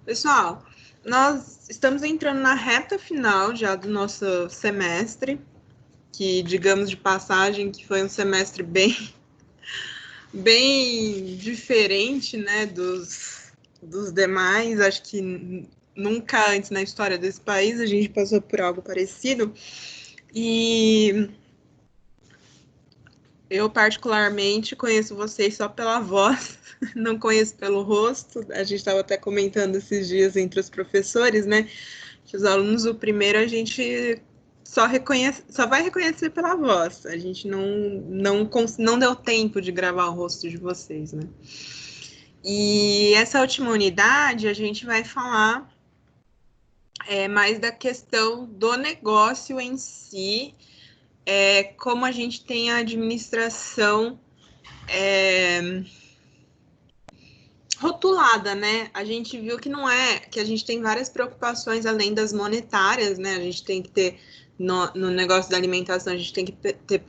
Pessoal, nós estamos entrando na reta final já do nosso semestre, que, digamos de passagem, que foi um semestre bem diferente, né, dos demais. Acho que nunca antes na história desse país a gente passou por algo parecido. E eu, particularmente, conheço vocês só pela voz, não conheço pelo rosto. A gente estava até comentando esses dias entre os professores, né? Que os alunos, o primeiro, a gente só vai reconhecer pela voz. A gente não deu tempo de gravar o rosto de vocês, né? E essa última unidade, a gente vai falar mais da questão do negócio em si, como a gente tem a administração rotulada, né? A gente viu que não é, que a gente tem várias preocupações além das monetárias, né? A gente tem que ter, no negócio da alimentação, a gente tem que ter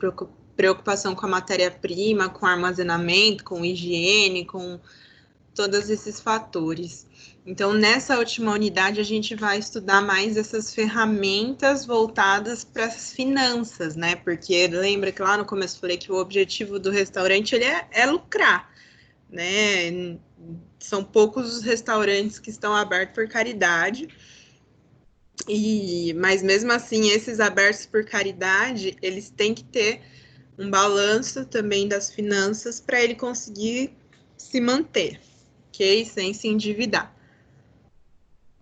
preocupação com a matéria-prima, com armazenamento, com higiene, com todos esses fatores. Então, nessa última unidade, a gente vai estudar mais essas ferramentas voltadas para as finanças, né? Porque lembra que lá no começo eu falei que o objetivo do restaurante ele é lucrar, né? São poucos os restaurantes que estão abertos por caridade, mas mesmo assim, esses abertos por caridade, eles têm que ter um balanço também das finanças para ele conseguir se manter, ok? Sem se endividar.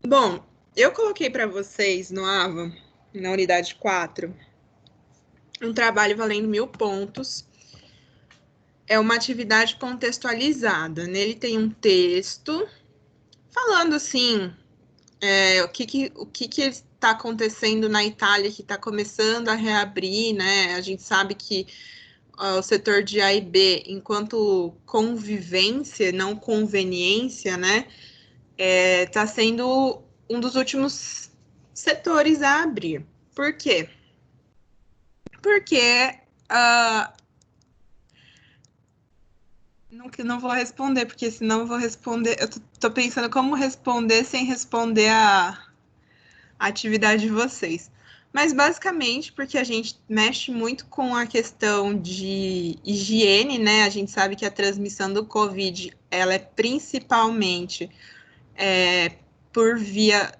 Bom, eu coloquei para vocês no AVA, na unidade 4, um trabalho valendo 1000 pontos. É uma atividade contextualizada. Nele tem um texto falando assim, o que está acontecendo na Itália, que está começando a reabrir, né? A gente sabe que o setor de A e B, enquanto convivência, não conveniência, né? Está sendo um dos últimos setores a abrir. Por quê? Porque não vou responder, porque senão eu vou responder. Eu tô pensando como responder sem responder a atividade de vocês. Mas basicamente porque a gente mexe muito com a questão de higiene, né? A gente sabe que a transmissão do Covid ela é principalmente por via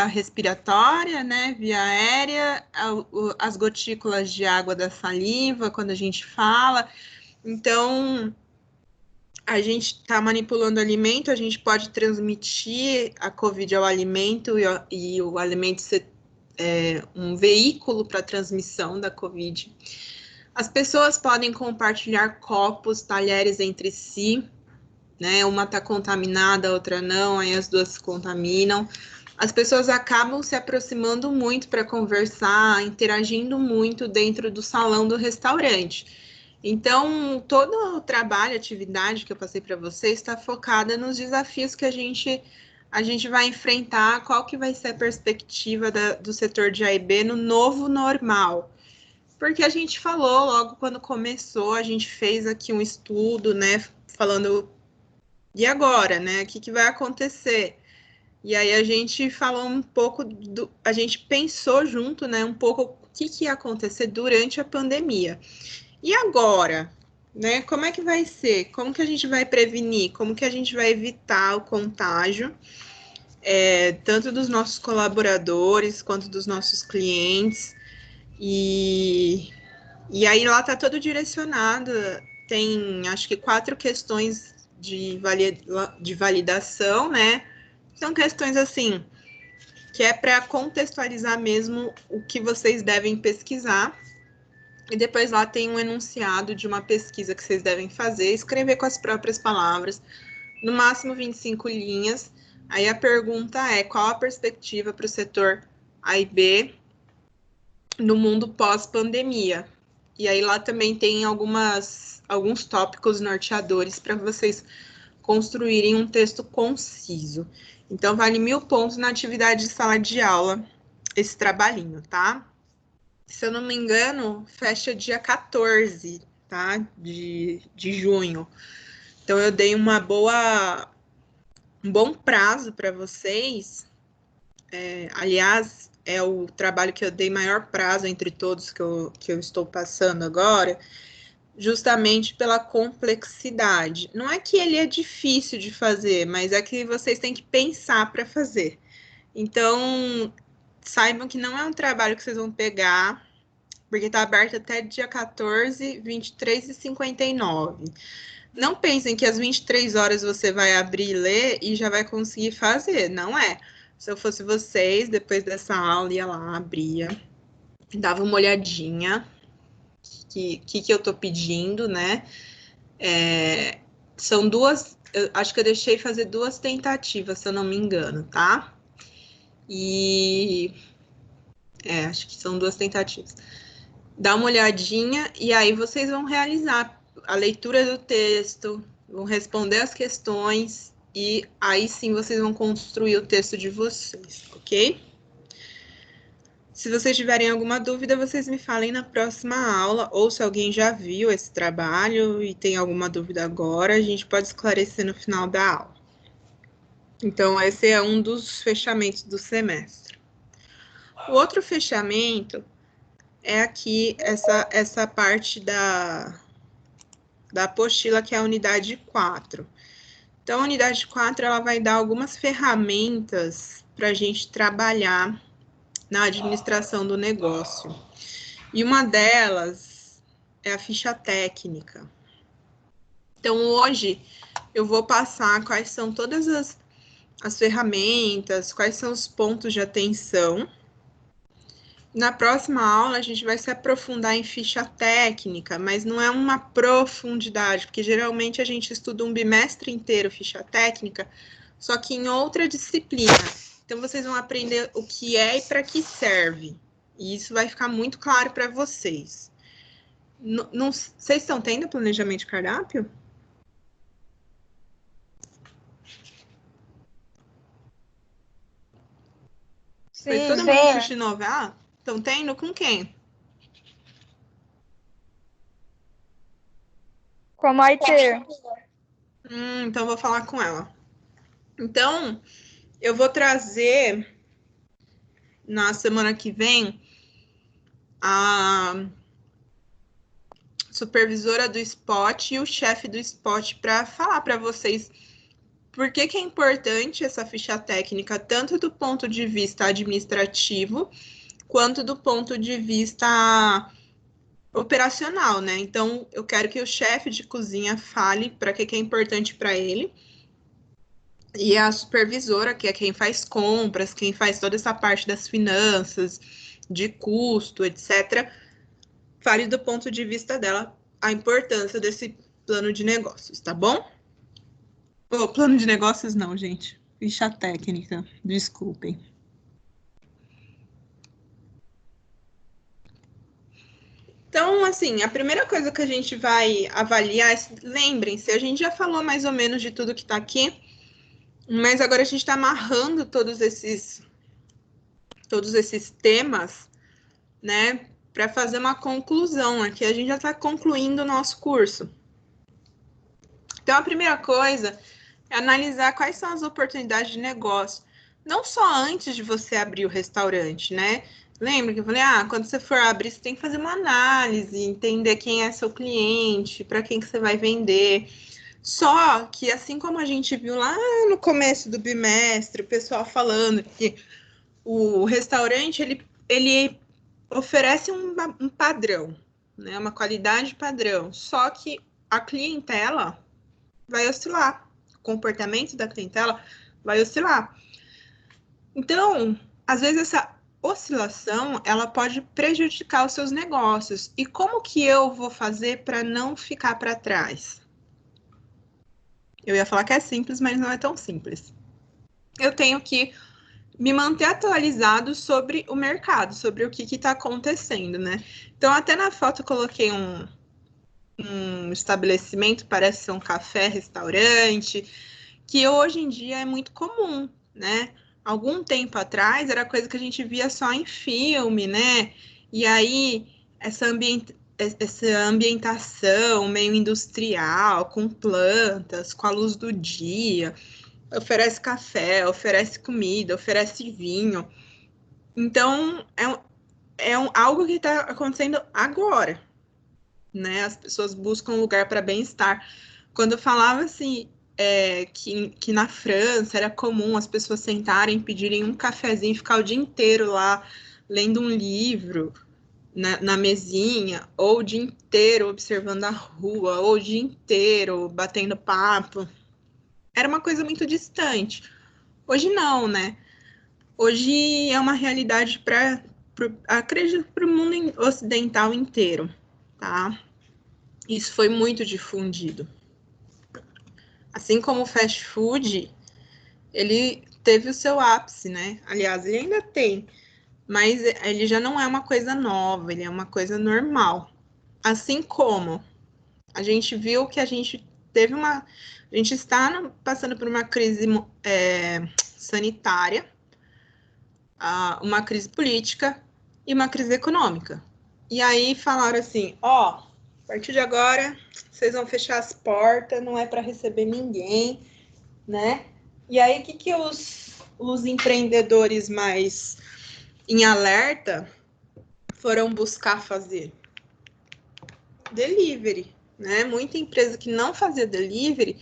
respiratória, né? Via aérea, as gotículas de água da saliva, quando a gente fala. Então, a gente está manipulando alimento, a gente pode transmitir a Covid ao alimento e o alimento ser um veículo para a transmissão da Covid. As pessoas podem compartilhar copos, talheres entre si, né? Uma está contaminada, a outra não, aí as duas se contaminam. As pessoas acabam se aproximando muito para conversar, interagindo muito dentro do salão do restaurante. Então, todo o trabalho, atividade que eu passei para vocês está focada nos desafios que a gente vai enfrentar, qual que vai ser a perspectiva do setor de A e B no novo normal. Porque a gente falou logo quando começou, a gente fez aqui um estudo, né, falando, e agora, né, o que vai acontecer? E aí a gente falou um pouco, a gente pensou junto, né, um pouco o que ia acontecer durante a pandemia. E agora, né? Como é que vai ser? Como que a gente vai prevenir? Como que a gente vai evitar o contágio, tanto dos nossos colaboradores quanto dos nossos clientes? E aí lá está todo direcionado. Tem, acho que 4 questões de validação, né? São questões assim que é para contextualizar mesmo o que vocês devem pesquisar. E depois lá tem um enunciado de uma pesquisa que vocês devem fazer, escrever com as próprias palavras, no máximo 25 linhas. Aí a pergunta é: qual a perspectiva para o setor A e B no mundo pós-pandemia? E aí lá também tem alguns tópicos norteadores para vocês construírem um texto conciso. Então, vale 1000 pontos na atividade de sala de aula, esse trabalhinho, tá? Se eu não me engano, fecha dia 14, tá? De junho. Então, eu dei uma boa Um bom prazo para vocês, aliás, é o trabalho que eu dei maior prazo entre todos que eu estou passando agora, justamente pela complexidade. Não é que ele é difícil de fazer, mas é que vocês têm que pensar para fazer. Então, saibam que não é um trabalho que vocês vão pegar, porque está aberto até dia 14, 23h59. Não pensem que às 23 horas você vai abrir e ler e já vai conseguir fazer. Não é. Se eu fosse vocês, depois dessa aula, ia lá, abria, dava uma olhadinha, que eu tô pedindo, né? São duas, acho que eu deixei fazer 2 tentativas, se eu não me engano, tá? E acho que são 2 tentativas. Dá uma olhadinha e aí vocês vão realizar a leitura do texto, vão responder as questões e aí sim vocês vão construir o texto de vocês, ok? Se vocês tiverem alguma dúvida, vocês me falem na próxima aula, ou se alguém já viu esse trabalho e tem alguma dúvida agora, a gente pode esclarecer no final da aula. Então, esse é um dos fechamentos do semestre. O outro fechamento é aqui, essa parte da apostila, que é a unidade 4. Então, a unidade 4, ela vai dar algumas ferramentas para a gente trabalhar na administração do negócio. E uma delas é a ficha técnica. Então, hoje, eu vou passar quais são todas as ferramentas, quais são os pontos de atenção. Na próxima aula, a gente vai se aprofundar em ficha técnica, mas não é uma profundidade, porque geralmente a gente estuda um bimestre inteiro ficha técnica, só que em outra disciplina. Então, vocês vão aprender o que é e para que serve. E isso vai ficar muito claro para vocês. Vocês estão tendo planejamento de cardápio? Foi todo mundo assistir novela? Estão tendo com quem? Com a Maite. Então vou falar com ela. Então, eu vou trazer na semana que vem a supervisora do Spot e o chefe do Spot para falar para vocês por que é importante essa ficha técnica, tanto do ponto de vista administrativo, quanto do ponto de vista operacional, né? Então, eu quero que o chefe de cozinha fale para que é importante para ele. E a supervisora, que é quem faz compras, quem faz toda essa parte das finanças, de custo, etc., fale do ponto de vista dela a importância desse plano de negócios, tá bom? Plano de negócios não, gente. Ficha técnica, desculpem. Então, assim, a primeira coisa que a gente vai avaliar, lembrem-se, a gente já falou mais ou menos de tudo que está aqui, mas agora a gente está amarrando todos esses temas, né, para fazer uma conclusão. Aqui a gente já está concluindo o nosso curso. Então, a primeira coisa é analisar quais são as oportunidades de negócio, não só antes de você abrir o restaurante, né? Lembra que eu falei, quando você for abrir, você tem que fazer uma análise, entender quem é seu cliente, para quem que você vai vender. Só que, assim como a gente viu lá no começo do bimestre, o pessoal falando que o restaurante, ele oferece um padrão, né? Uma qualidade padrão. Só que a clientela vai oscilar. O comportamento da clientela vai oscilar. Então, às vezes essa oscilação, ela pode prejudicar os seus negócios. E como que eu vou fazer para não ficar para trás? Eu ia falar que é simples, mas não é tão simples. Eu tenho que me manter atualizado sobre o mercado, sobre o que está acontecendo, né? Então, até na foto eu coloquei um estabelecimento, parece ser um café, restaurante, que hoje em dia é muito comum, né? Algum tempo atrás era coisa que a gente via só em filme, né? E aí, essa ambientação meio industrial, com plantas, com a luz do dia, oferece café, oferece comida, oferece vinho. Então, algo que está acontecendo agora, né? As pessoas buscam um lugar para bem-estar. Quando eu falava assim, que na França era comum as pessoas sentarem, pedirem um cafezinho, ficar o dia inteiro lá lendo um livro na mesinha, ou o dia inteiro observando a rua, ou o dia inteiro batendo papo. Era uma coisa muito distante. Hoje não, né? Hoje é uma realidade acredito, para o mundo ocidental inteiro, tá? Isso foi muito difundido. Assim como o fast food, ele teve o seu ápice, né? Aliás, ele ainda tem, mas ele já não é uma coisa nova, ele é uma coisa normal. Assim como a gente viu que a gente teve uma. A gente está passando por uma crise sanitária, uma crise política e uma crise econômica. E aí falaram assim: ó, a partir de agora vocês vão fechar as portas, não é para receber ninguém, né? E aí, o que os empreendedores mais em alerta foram buscar fazer? Delivery, né? Muita empresa que não fazia delivery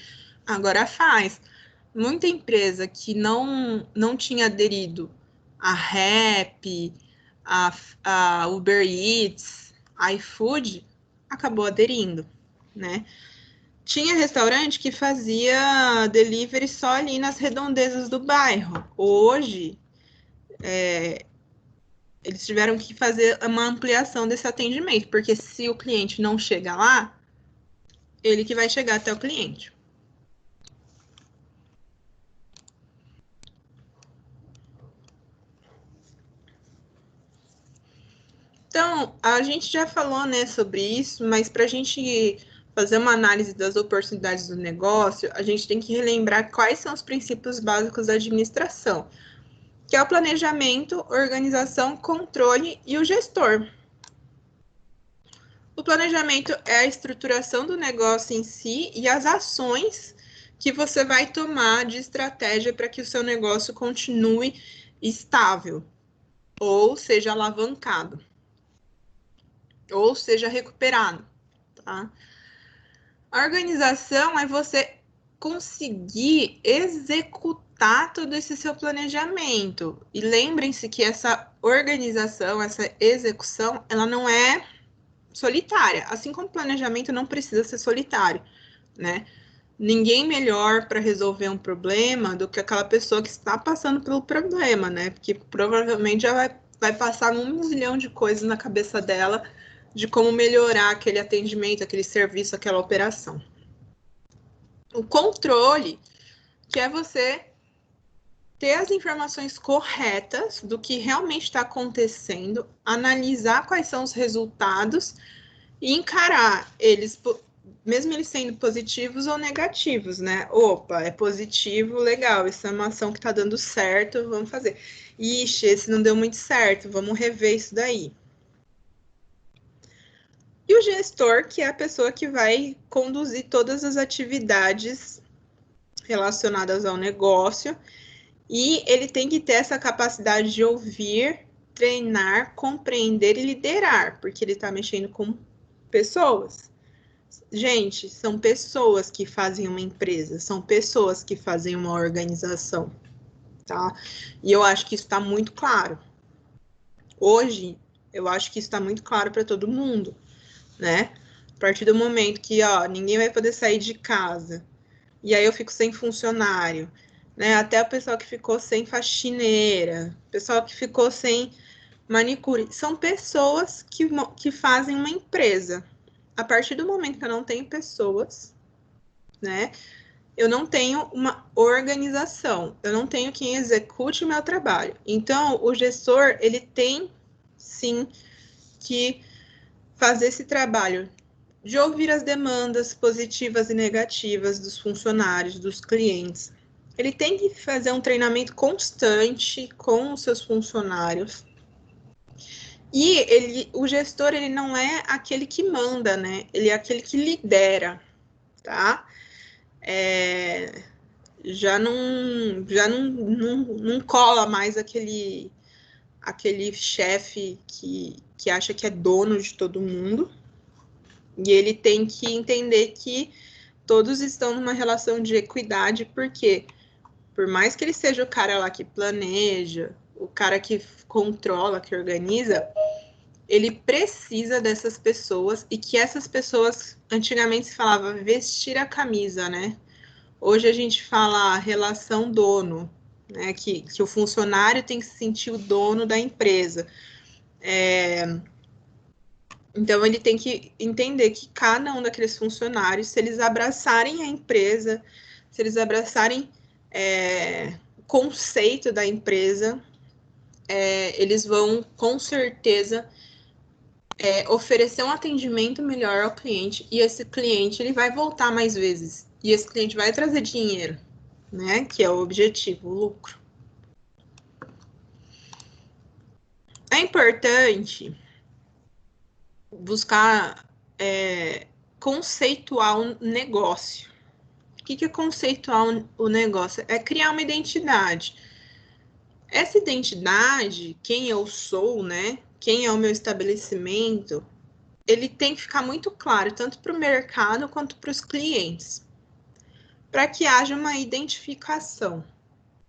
agora faz. Muita empresa que não tinha aderido a Rappi, a Uber Eats, a iFood, acabou aderindo, né? Tinha restaurante que fazia delivery só ali nas redondezas do bairro. Hoje, eles tiveram que fazer uma ampliação desse atendimento, porque se o cliente não chega lá, ele que vai chegar até o cliente. Então, a gente já falou, né, sobre isso, mas para a gente fazer uma análise das oportunidades do negócio, a gente tem que relembrar quais são os princípios básicos da administração, que é o planejamento, organização, controle e o gestor. O planejamento é a estruturação do negócio em si e as ações que você vai tomar de estratégia para que o seu negócio continue estável, ou seja alavancado, ou seja recuperado, tá? A organização é você conseguir executar todo esse seu planejamento. E lembrem-se que essa organização, essa execução, ela não é solitária. Assim como o planejamento não precisa ser solitário, né? Ninguém melhor para resolver um problema do que aquela pessoa que está passando pelo problema, né? Porque provavelmente já vai passar 1 milhão de coisas na cabeça dela de como melhorar aquele atendimento, aquele serviço, aquela operação. O controle, que é você ter as informações corretas do que realmente está acontecendo, analisar quais são os resultados e encarar eles, mesmo eles sendo positivos ou negativos, né? Opa, é positivo, legal, isso é uma ação que está dando certo, vamos fazer. Ixi, esse não deu muito certo, vamos rever isso daí. E o gestor, que é a pessoa que vai conduzir todas as atividades relacionadas ao negócio, e ele tem que ter essa capacidade de ouvir, treinar, compreender e liderar, porque ele está mexendo com pessoas. Gente, são pessoas que fazem uma empresa, são pessoas que fazem uma organização, tá? E eu acho que isso está muito claro. Hoje, eu acho que isso está muito claro para todo mundo, né? A partir do momento que, ó, ninguém vai poder sair de casa, e aí eu fico sem funcionário, né? Até o pessoal que ficou sem faxineira, pessoal que ficou sem manicure, são pessoas que fazem uma empresa. A partir do momento que eu não tenho pessoas, né? Eu não tenho uma organização, eu não tenho quem execute o meu trabalho. Então, o gestor, ele tem, sim, que fazer esse trabalho de ouvir as demandas positivas e negativas dos funcionários, dos clientes. Ele tem que fazer um treinamento constante com os seus funcionários. E o gestor, ele não é aquele que manda, né? Ele é aquele que lidera, tá? não cola mais aquele chefe que acha que é dono de todo mundo. E ele tem que entender que todos estão numa relação de equidade, porque por mais que ele seja o cara lá que planeja, o cara que controla, que organiza, ele precisa dessas pessoas, e que essas pessoas, antigamente se falava vestir a camisa, né? Hoje a gente fala relação dono, né? Que o funcionário tem que se sentir o dono da empresa. Então ele tem que entender que cada um daqueles funcionários, se eles abraçarem a empresa, se eles abraçarem o conceito da empresa, eles vão com certeza oferecer um atendimento melhor ao cliente, e esse cliente ele vai voltar mais vezes, e esse cliente vai trazer dinheiro, né? Que é o objetivo, o lucro. É importante buscar conceituar um negócio. O que é conceituar o negócio? É criar uma identidade. Essa identidade, quem eu sou, né? Quem é o meu estabelecimento, ele tem que ficar muito claro, tanto para o mercado quanto para os clientes, para que haja uma identificação,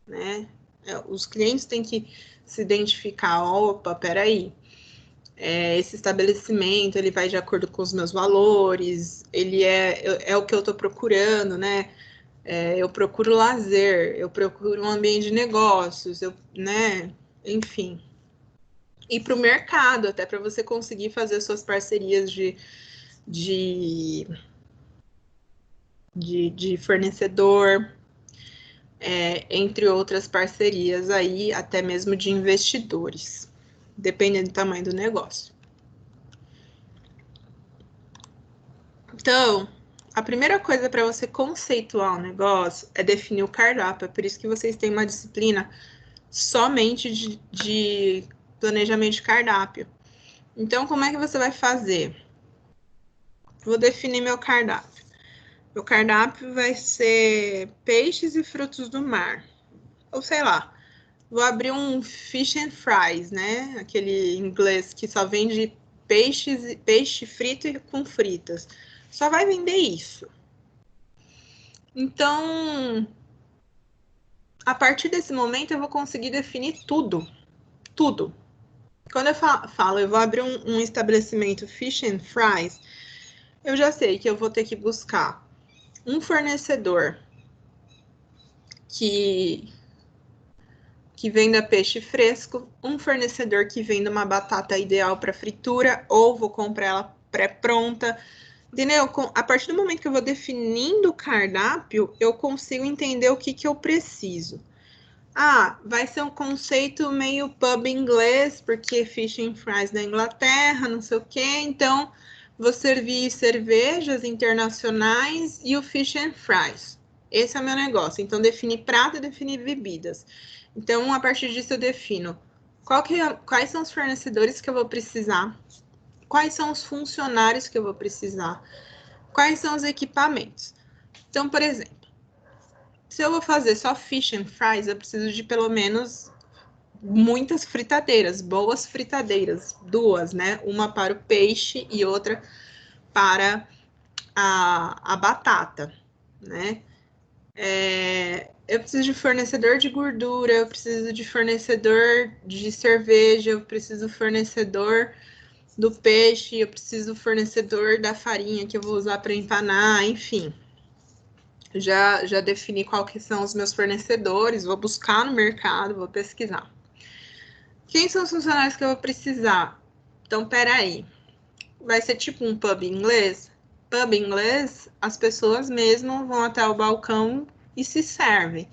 né? Os clientes têm que se identificar, opa, peraí, esse estabelecimento, ele vai de acordo com os meus valores, ele é o que eu estou procurando, né? Eu procuro lazer, eu procuro um ambiente de negócios, né? Enfim. E para o mercado, até para você conseguir fazer suas parcerias de fornecedor, entre outras parcerias aí, até mesmo de investidores, dependendo do tamanho do negócio. Então, a primeira coisa para você conceituar o negócio é definir o cardápio. É por isso que vocês têm uma disciplina somente de planejamento de cardápio. Então, como é que você vai fazer? Vou definir meu cardápio. Meu cardápio vai ser peixes e frutos do mar. Ou sei lá, vou abrir um fish and fries, né? Aquele inglês que só vende peixe frito e com fritas. Só vai vender isso. Então, a partir desse momento, eu vou conseguir definir tudo. Tudo. Quando eu falo, eu vou abrir um estabelecimento fish and fries, eu já sei que eu vou ter que buscar um fornecedor que venda peixe fresco, um fornecedor que venda uma batata ideal para fritura, ou vou comprar ela pré-pronta. Entendeu? A partir do momento que eu vou definindo o cardápio, eu consigo entender o que eu preciso. Ah, vai ser um conceito meio pub inglês, porque fish and fries da Inglaterra, não sei o quê. Então, vou servir cervejas internacionais e o fish and fries. Esse é o meu negócio. Então, definir prato e definir bebidas. Então, a partir disso, eu defino quais são os fornecedores que eu vou precisar, quais são os funcionários que eu vou precisar, quais são os equipamentos. Então, por exemplo, se eu vou fazer só fish and fries, eu preciso de pelo menos muitas fritadeiras, boas fritadeiras, duas, né? Uma para o peixe e outra para a batata, né? Eu preciso de fornecedor de gordura, eu preciso de fornecedor de cerveja, eu preciso de fornecedor do peixe, eu preciso do fornecedor da farinha que eu vou usar para empanar, enfim. Já defini qual que são os meus fornecedores, vou buscar no mercado, vou pesquisar. Quem são os funcionários que eu vou precisar? Então, peraí. Vai ser tipo um pub inglês? Pub inglês, as pessoas mesmo vão até o balcão e se servem.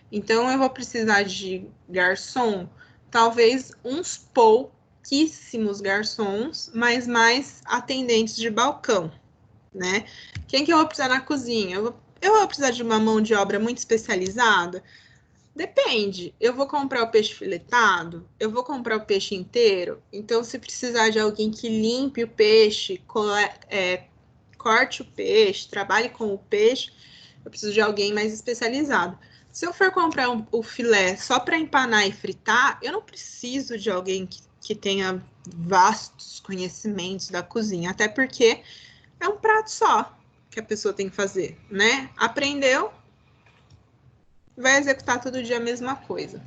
Então, eu vou precisar de garçom, talvez uns pouquíssimos garçons, mas mais atendentes de balcão, né? Quem que eu vou precisar na cozinha? Eu vou precisar de uma mão de obra muito especializada? Depende. Eu vou comprar o peixe filetado? Eu vou comprar o peixe inteiro? Então, se precisar de alguém que limpe o peixe, corte o peixe, trabalhe com o peixe, eu preciso de alguém mais especializado. Se eu for comprar o filé só para empanar e fritar, eu não preciso de alguém que tenha vastos conhecimentos da cozinha, até porque é um prato só que a pessoa tem que fazer, né? Aprendeu, vai executar todo dia a mesma coisa.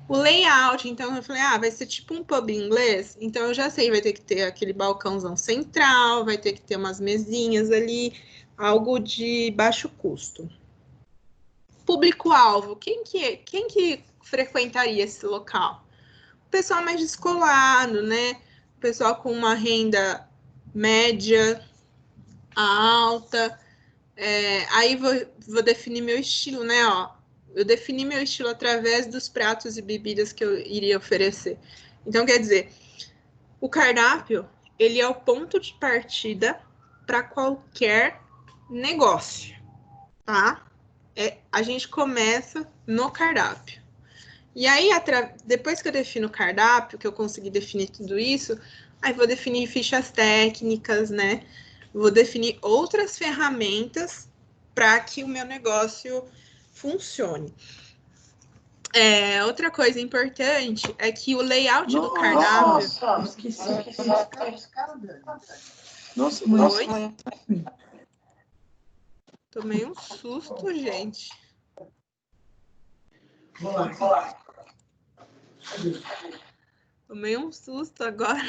O layout, então eu falei, vai ser tipo um pub inglês, então eu já sei, vai ter que ter aquele balcãozão central, vai ter que ter umas mesinhas ali, algo de baixo custo. Público-alvo, quem que frequentaria esse local? O pessoal mais descolado, né? O pessoal com uma renda média, alta. Aí vou definir meu estilo, né? Eu defini meu estilo através dos pratos e bebidas que eu iria oferecer. Então, quer dizer, o cardápio, ele é o ponto de partida para qualquer negócio, tá? A gente começa no cardápio. E aí, depois que eu defino o cardápio, que eu consegui definir tudo isso, aí vou definir fichas técnicas, né? Vou definir outras ferramentas para que o meu negócio funcione. Outra coisa importante é que o layout do cardápio. Nossa, esqueci. Nossa, mãe. Tomei um susto, gente. Tomei um susto agora.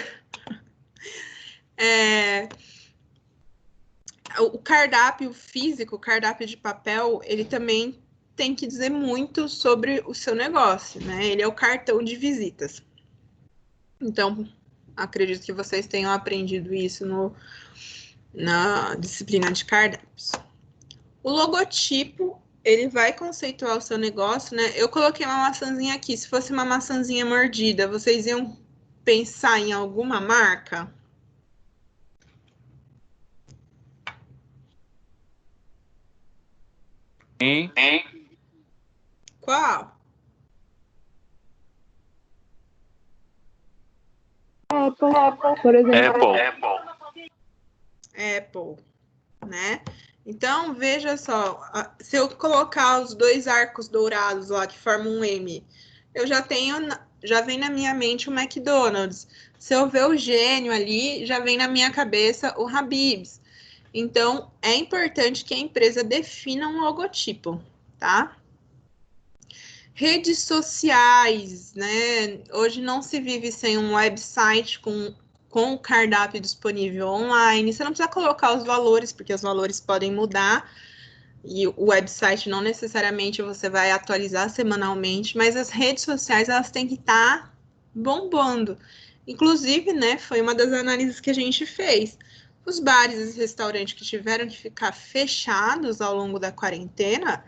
O cardápio físico, o cardápio de papel, ele também tem que dizer muito sobre o seu negócio, né? Ele é o cartão de visitas. Então, acredito que vocês tenham aprendido isso na disciplina de cardápios. O logotipo, ele vai conceituar o seu negócio, né? Eu coloquei uma maçãzinha aqui. Se fosse uma maçãzinha mordida, vocês iam pensar em alguma marca? Sim. Qual? Apple, por exemplo. Apple, né? Então, veja só, se eu colocar os dois arcos dourados lá que formam um M, eu já vem na minha mente o McDonald's. Se eu ver o gênio ali, já vem na minha cabeça o Habib's. Então, é importante que a empresa defina um logotipo, tá? Redes sociais, né? Hoje não se vive sem um website com o cardápio disponível online. Você não precisa colocar os valores, porque os valores podem mudar. E o website não necessariamente você vai atualizar semanalmente, mas as redes sociais elas têm que estar bombando. Inclusive, né, foi uma das análises que a gente fez. Os bares e restaurantes que tiveram que ficar fechados ao longo da quarentena,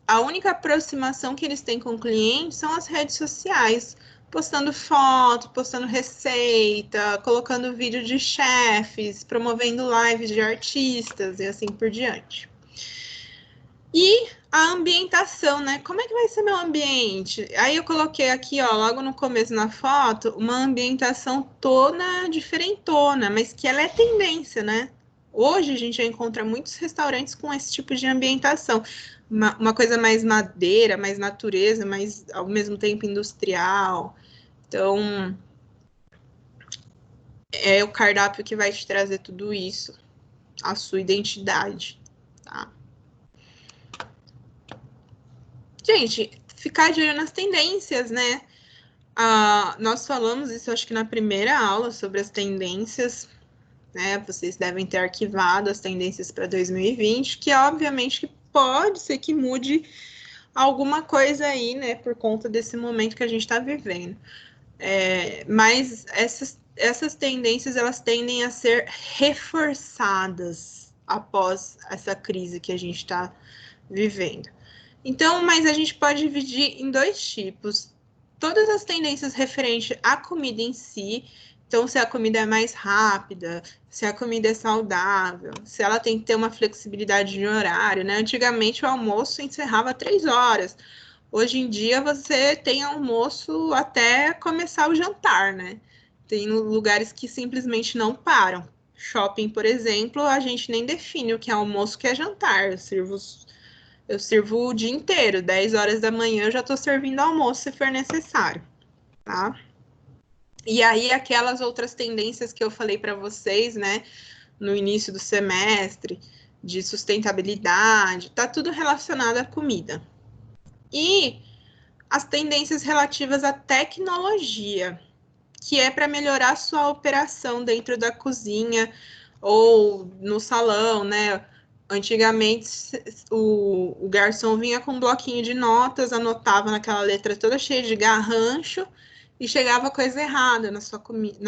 a única aproximação que eles têm com o cliente são as redes sociais, postando foto, postando receita, colocando vídeo de chefes, promovendo lives de artistas e assim por diante. E a ambientação, né? Como é que vai ser meu ambiente? Aí eu coloquei aqui, logo no começo na foto, uma ambientação toda diferentona, mas que ela é tendência, né? Hoje a gente já encontra muitos restaurantes com esse tipo de ambientação. Uma coisa mais madeira, mais natureza, mas ao mesmo tempo industrial. Então, é o cardápio que vai te trazer tudo isso, a sua identidade, tá? Gente, ficar de olho nas tendências, né? Nós falamos isso, acho que na primeira aula, sobre as tendências, né? Vocês devem ter arquivado as tendências para 2020, que obviamente que pode ser que mude alguma coisa aí, né? Por conta desse momento que a gente está vivendo. Mas essas tendências, elas tendem a ser reforçadas após essa crise que a gente está vivendo. Então, mas a gente pode dividir em dois tipos. Todas as tendências referentes à comida em si, então se a comida é mais rápida, se a comida é saudável, se ela tem que ter uma flexibilidade de horário, né? Antigamente o almoço encerrava 3 horas. Hoje em dia você tem almoço até começar o jantar, né? Tem lugares que simplesmente não param. Shopping, por exemplo, a gente nem define o que é almoço, o que é jantar. Eu sirvo Eu sirvo o dia inteiro, 10 horas da manhã eu já estou servindo almoço se for necessário, tá? E aí aquelas outras tendências que eu falei para vocês, né, no início do semestre, de sustentabilidade, tá tudo relacionado à comida. E as tendências relativas à tecnologia, que é para melhorar a sua operação dentro da cozinha ou no salão, né? Antigamente, o garçom vinha com um bloquinho de notas, anotava naquela letra toda cheia de garrancho e chegava coisa errada na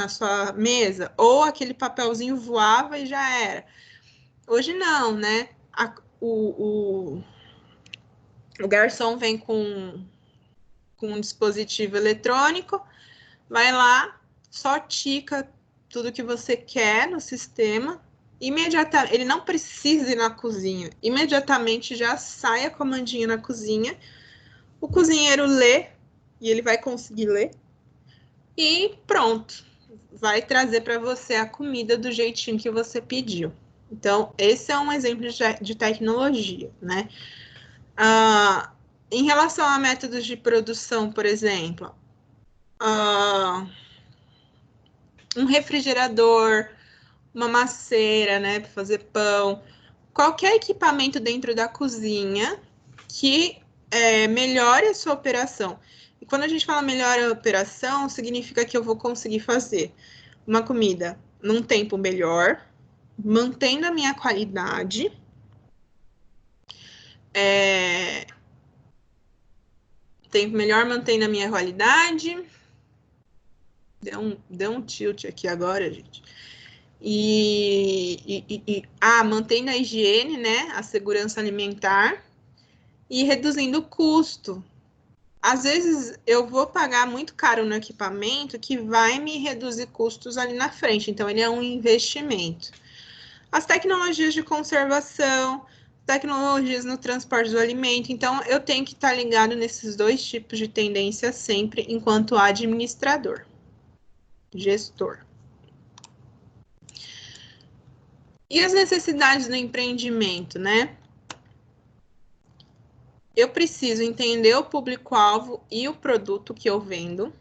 sua mesa, ou aquele papelzinho voava e já era. Hoje não, né? O garçom vem com um dispositivo eletrônico, vai lá, só tica tudo que você quer no sistema, imediatamente, ele não precisa ir na cozinha, imediatamente já sai a comandinha na cozinha, o cozinheiro lê, e ele vai conseguir ler, e pronto, vai trazer para você a comida do jeitinho que você pediu. Então, esse é um exemplo de tecnologia, né? Em relação a métodos de produção, por exemplo, um refrigerador, uma maceira, né, para fazer pão, qualquer equipamento dentro da cozinha que melhore a sua operação. E quando a gente fala melhora a operação, significa que eu vou conseguir fazer uma comida num tempo melhor, mantendo a minha qualidade, tempo melhor, mantendo a minha qualidade. Deu um tilt aqui agora, gente. Mantendo a higiene, né, a segurança alimentar e reduzindo o custo. Às vezes eu vou pagar muito caro no equipamento que vai me reduzir custos ali na frente, então ele é um investimento. As tecnologias de conservação, tecnologias no transporte do alimento, então eu tenho que estar ligado nesses dois tipos de tendência sempre enquanto administrador, gestor. E as necessidades do empreendimento, né? Eu preciso entender o público-alvo e o produto que eu vendo.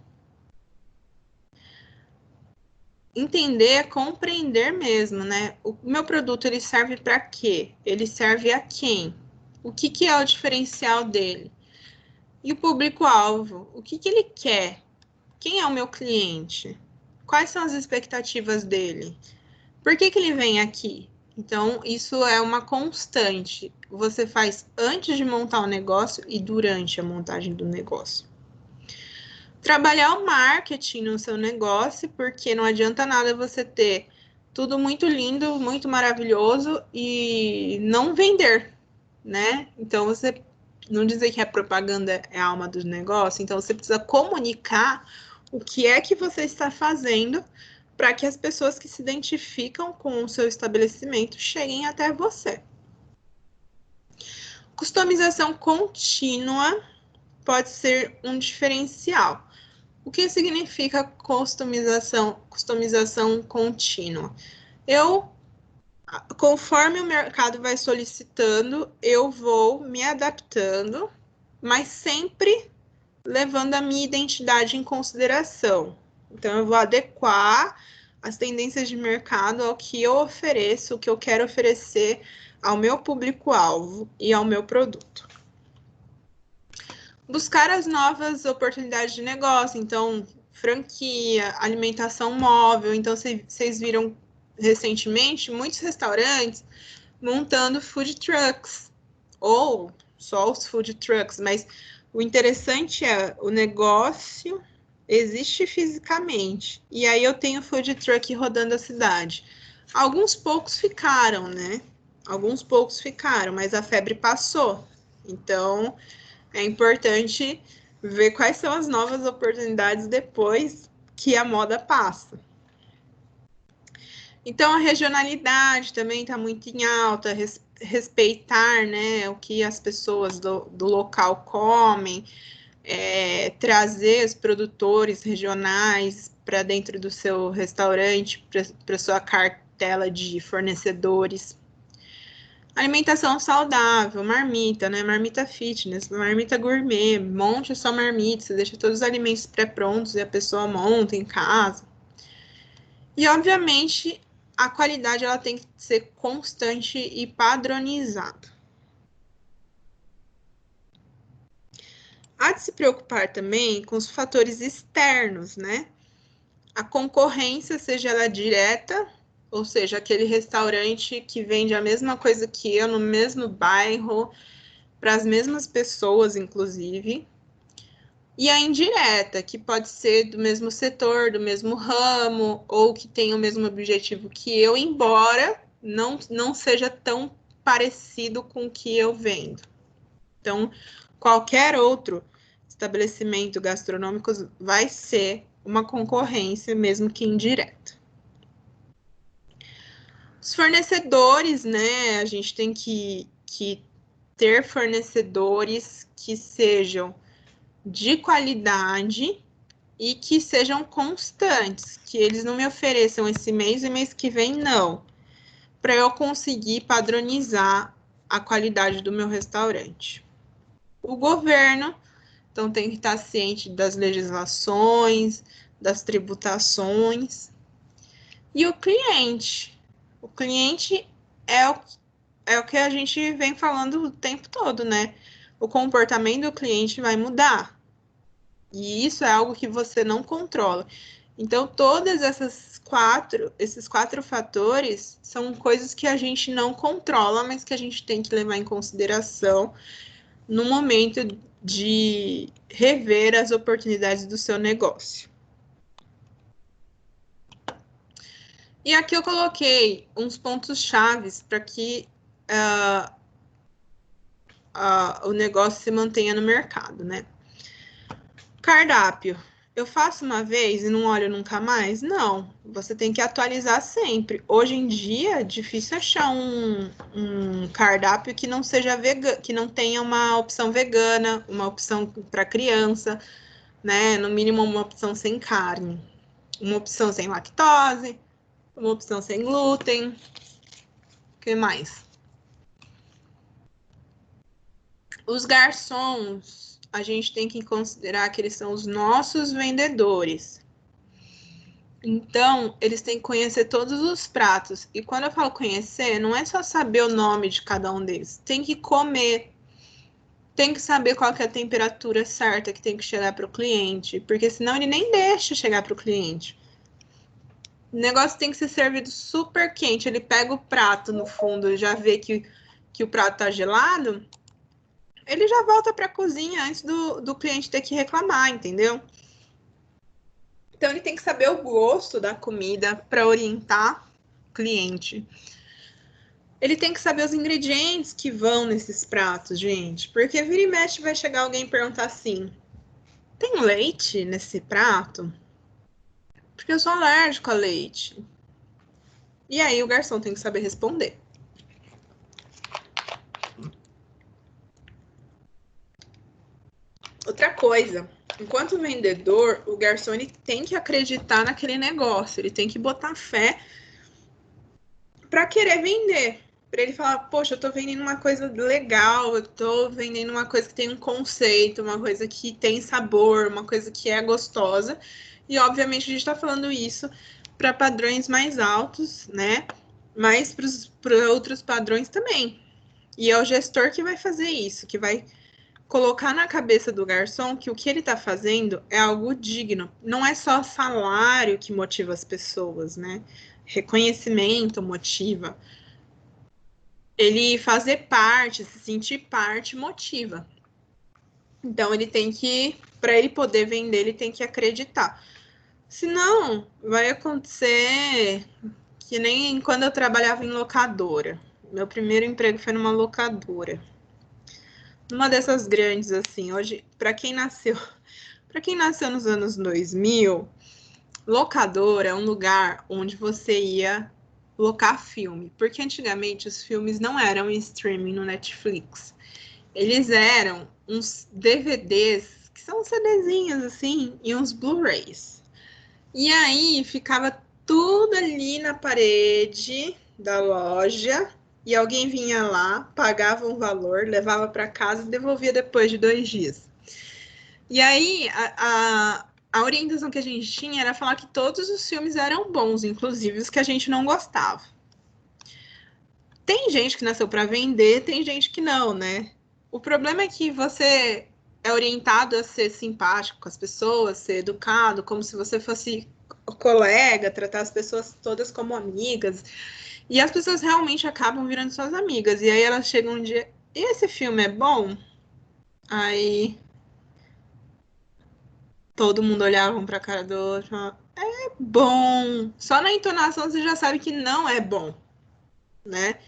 Entender é compreender mesmo, né? O meu produto, ele serve para quê? Ele serve a quem? O que é o diferencial dele? E o público-alvo, o que ele quer? Quem é o meu cliente? Quais são as expectativas dele? Por que ele vem aqui? Então, isso é uma constante. Você faz antes de montar o negócio e durante a montagem do negócio. Trabalhar o marketing no seu negócio, porque não adianta nada você ter tudo muito lindo, muito maravilhoso e não vender, né? Então, você não dizer que a propaganda é a alma do negócio, então você precisa comunicar o que é que você está fazendo para que as pessoas que se identificam com o seu estabelecimento cheguem até você. Customização contínua pode ser um diferencial. O que significa customização contínua? Conforme o mercado vai solicitando, eu vou me adaptando, mas sempre levando a minha identidade em consideração. Então, eu vou adequar as tendências de mercado ao que eu ofereço, o que eu quero oferecer ao meu público-alvo e ao meu produto. Buscar as novas oportunidades de negócio, então, franquia, alimentação móvel. Então, vocês viram recentemente muitos restaurantes montando food trucks, ou só os food trucks, mas o interessante é o negócio existe fisicamente. E aí eu tenho food truck rodando a cidade. Alguns poucos ficaram, né? Alguns poucos ficaram, mas a febre passou. Então, é importante ver quais são as novas oportunidades depois que a moda passa. Então, a regionalidade também está muito em alta, respeitar, né, o que as pessoas do local comem, trazer os produtores regionais para dentro do seu restaurante, para sua cartela de fornecedores. Alimentação saudável, marmita, né? Marmita fitness, marmita gourmet, monte só marmita, você deixa todos os alimentos pré-prontos e a pessoa monta em casa. E, obviamente, a qualidade ela tem que ser constante e padronizada. Há de se preocupar também com os fatores externos, né? A concorrência, seja ela direta, ou seja, aquele restaurante que vende a mesma coisa que eu no mesmo bairro, para as mesmas pessoas, inclusive. E a indireta, que pode ser do mesmo setor, do mesmo ramo, ou que tenha o mesmo objetivo que eu, embora não seja tão parecido com o que eu vendo. Então, qualquer outro estabelecimento gastronômico vai ser uma concorrência, mesmo que indireta. Os fornecedores, né? A gente tem que ter fornecedores que sejam de qualidade e que sejam constantes, que eles não me ofereçam esse mês e mês que vem não, para eu conseguir padronizar a qualidade do meu restaurante. O governo, então, tem que estar ciente das legislações, das tributações. E o cliente é o que a gente vem falando o tempo todo, né? O comportamento do cliente vai mudar. E isso é algo que você não controla. Então, todas esses quatro fatores são coisas que a gente não controla, mas que a gente tem que levar em consideração no momento de rever as oportunidades do seu negócio. E aqui eu coloquei uns pontos chaves para que o negócio se mantenha no mercado, né? Cardápio. Eu faço uma vez e não olho nunca mais? Não. Você tem que atualizar sempre. Hoje em dia, é difícil achar um cardápio que não seja vegano, que não tenha uma opção vegana, uma opção para criança, né? No mínimo uma opção sem carne, uma opção sem lactose, uma opção sem glúten. O que mais? Os garçons, a gente tem que considerar que eles são os nossos vendedores. Então, eles têm que conhecer todos os pratos. E quando eu falo conhecer, não é só saber o nome de cada um deles. Tem que comer. Tem que saber qual que é a temperatura certa que tem que chegar para o cliente. Porque senão ele nem deixa chegar para o cliente. O negócio tem que ser servido super quente. Ele pega o prato no fundo e já vê que o prato está gelado. Ele já volta para a cozinha antes do cliente ter que reclamar, entendeu? Então, ele tem que saber o gosto da comida para orientar o cliente. Ele tem que saber os ingredientes que vão nesses pratos, gente. Porque vira e mexe vai chegar alguém e perguntar assim: tem leite nesse prato? Porque eu sou alérgico a leite. E aí o garçom tem que saber responder. Outra coisa, enquanto vendedor, o garçom ele tem que acreditar naquele negócio, ele tem que botar fé para querer vender. Para ele falar, poxa, eu tô vendendo uma coisa legal, eu tô vendendo uma coisa que tem um conceito, uma coisa que tem sabor, uma coisa que é gostosa. E, obviamente, a gente tá falando isso para padrões mais altos, né? Mas para outros padrões também. E é o gestor que vai fazer isso, que vai colocar na cabeça do garçom que o que ele está fazendo é algo digno. Não é só salário que motiva as pessoas, né? Reconhecimento motiva. Ele fazer parte, se sentir parte, motiva. Então, ele tem que, para ele poder vender, ele tem que acreditar. Senão, vai acontecer que nem quando eu trabalhava em locadora. Meu primeiro emprego foi numa locadora. Uma dessas grandes, assim, hoje, para quem nasceu nos anos 2000, locadora é um lugar onde você ia locar filme, porque antigamente os filmes não eram em streaming no Netflix. Eles eram uns DVDs, que são CDzinhos, assim, e uns Blu-rays. E aí ficava tudo ali na parede da loja, e alguém vinha lá, pagava um valor, levava para casa e devolvia depois de 2 dias. E aí, a orientação que a gente tinha era falar que todos os filmes eram bons, inclusive os que a gente não gostava. Tem gente que nasceu para vender, tem gente que não, né? O problema é que você é orientado a ser simpático com as pessoas, ser educado, como se você fosse colega, tratar as pessoas todas como amigas. E as pessoas realmente acabam virando suas amigas. E aí elas chegam um dia, e esse filme é bom? Aí todo mundo olhava um pra cara do outro, falava, é bom. Só na entonação você já sabe que não é bom, né?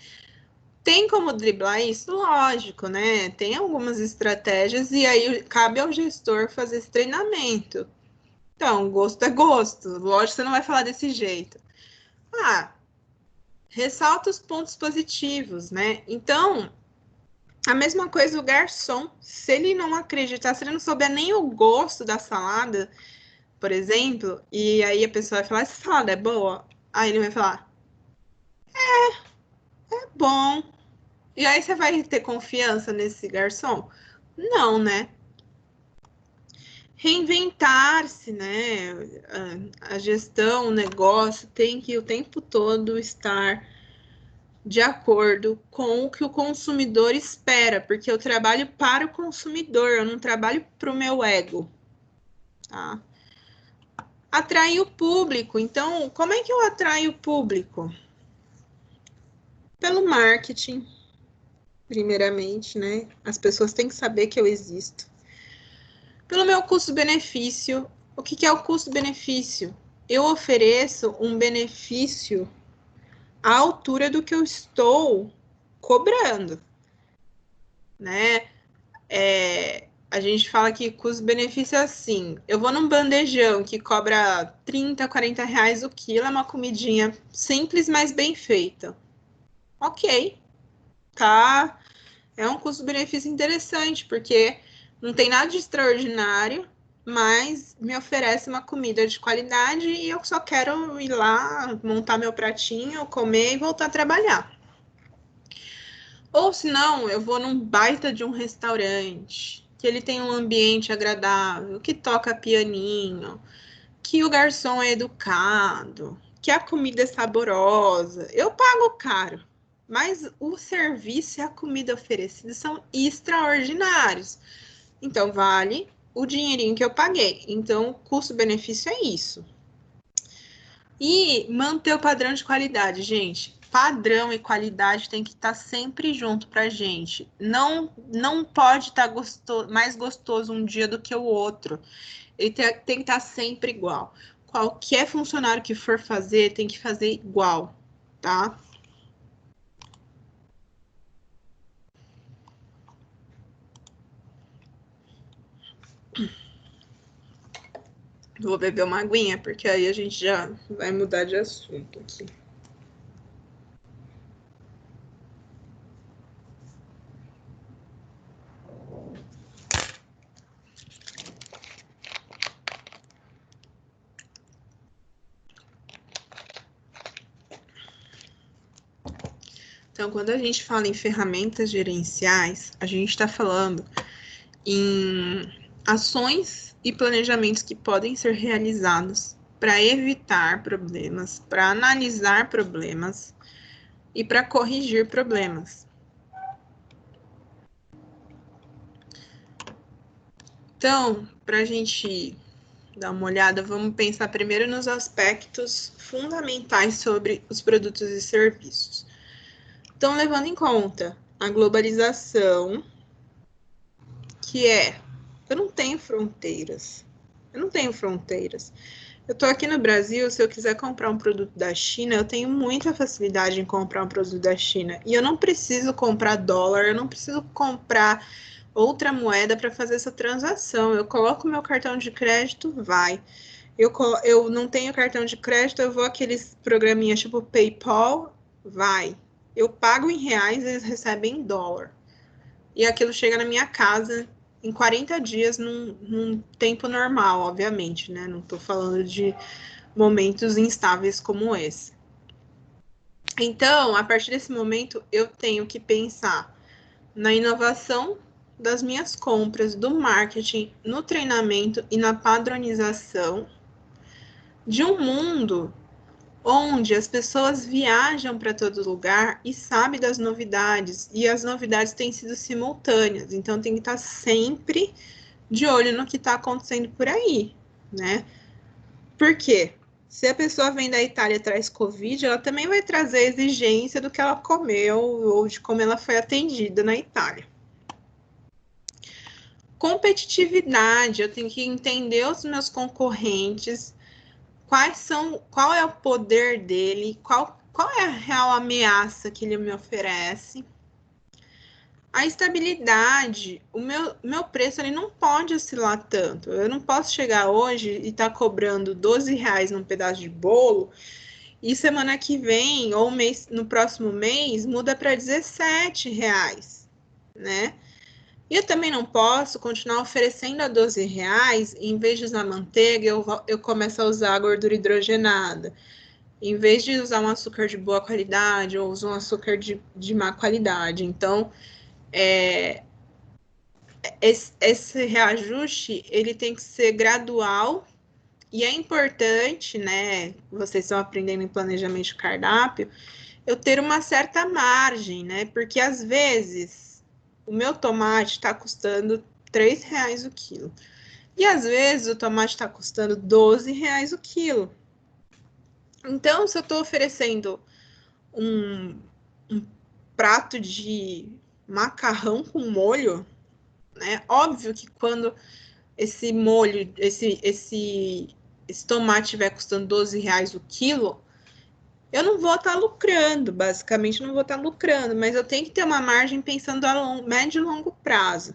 Tem como driblar isso? Lógico, né? Tem algumas estratégias e aí cabe ao gestor fazer esse treinamento. Então, gosto é gosto. Lógico que você não vai falar desse jeito. Ah, ressalta os pontos positivos, né? Então, a mesma coisa o garçom. Se ele não acreditar, se ele não souber nem o gosto da salada, por exemplo, e aí a pessoa vai falar, essa salada é boa? Aí ele vai falar, é bom. E aí você vai ter confiança nesse garçom? Não, né? Reinventar-se, né? A gestão, o negócio tem que o tempo todo estar de acordo com o que o consumidor espera, porque eu trabalho para o consumidor, eu não trabalho para o meu ego, tá? Atrair o público. Então, como é que eu atraio o público? Pelo marketing, primeiramente, né? As pessoas têm que saber que eu existo. Pelo meu custo-benefício. O que é o custo-benefício? Eu ofereço um benefício à altura do que eu estou cobrando, né? A gente fala que custo-benefício é assim. Eu vou num bandejão que cobra 30, 40 reais o quilo, é uma comidinha simples, mas bem feita. Ok, tá? É um custo-benefício interessante, porque não tem nada de extraordinário, mas me oferece uma comida de qualidade e eu só quero ir lá, montar meu pratinho, comer e voltar a trabalhar. Ou se não, eu vou num baita de um restaurante, que ele tem um ambiente agradável, que toca pianinho, que o garçom é educado, que a comida é saborosa. Eu pago caro, mas o serviço e a comida oferecida são extraordinários. Então, vale o dinheirinho que eu paguei. Então, custo-benefício é isso. E manter o padrão de qualidade, gente. Padrão e qualidade tem que estar sempre junto pra gente. Não pode estar mais gostoso um dia do que o outro. Ele tem que estar sempre igual. Qualquer funcionário que for fazer, tem que fazer igual, tá? Vou beber uma aguinha, porque aí a gente já vai mudar de assunto aqui. Então, quando a gente fala em ferramentas gerenciais, a gente está falando em ações e planejamentos que podem ser realizados para evitar problemas, para analisar problemas e para corrigir problemas. Então, para a gente dar uma olhada, vamos pensar primeiro nos aspectos fundamentais sobre os produtos e serviços. Então, levando em conta a globalização, que é, eu não tenho fronteiras. Eu não tenho fronteiras. Eu tô aqui no Brasil, se eu quiser comprar um produto da China, eu tenho muita facilidade em comprar um produto da China. E eu não preciso comprar dólar, eu não preciso comprar outra moeda para fazer essa transação. Eu coloco meu cartão de crédito, vai. Eu não tenho cartão de crédito, eu vou aqueles programinhas tipo PayPal, vai. Eu pago em reais, eles recebem em dólar. E aquilo chega na minha casa em 40 dias, num tempo normal, obviamente, né? Não estou falando de momentos instáveis como esse. Então, a partir desse momento, eu tenho que pensar na inovação das minhas compras, do marketing, no treinamento e na padronização de um mundo onde as pessoas viajam para todo lugar e sabem das novidades, e as novidades têm sido simultâneas, então tem que estar sempre de olho no que está acontecendo por aí, né? Por quê? Se a pessoa vem da Itália e traz Covid, ela também vai trazer a exigência do que ela comeu ou de como ela foi atendida na Itália. Competitividade, eu tenho que entender os meus concorrentes, qual é o poder dele, qual é a real ameaça que ele me oferece. A estabilidade, o meu preço ele não pode oscilar tanto. Eu não posso chegar hoje e estar cobrando R$ 12 num pedaço de bolo e semana que vem ou no próximo mês muda para R$ 17, né? E eu também não posso continuar oferecendo a R$ 12, e em vez de usar manteiga, eu começo a usar gordura hidrogenada. Em vez de usar um açúcar de boa qualidade, eu uso um açúcar de má qualidade. Então, esse reajuste, ele tem que ser gradual, e é importante, né, vocês estão aprendendo em planejamento de cardápio, eu ter uma certa margem, né, porque às vezes o meu tomate está custando R$ 3 o quilo, e às vezes o tomate está custando R$ 12 o quilo. Então, se eu estou oferecendo um prato de macarrão com molho, né? Óbvio que quando esse molho, esse tomate estiver custando R$ 12 o quilo, eu não vou estar lucrando, basicamente não vou estar lucrando, mas eu tenho que ter uma margem pensando a médio e longo prazo.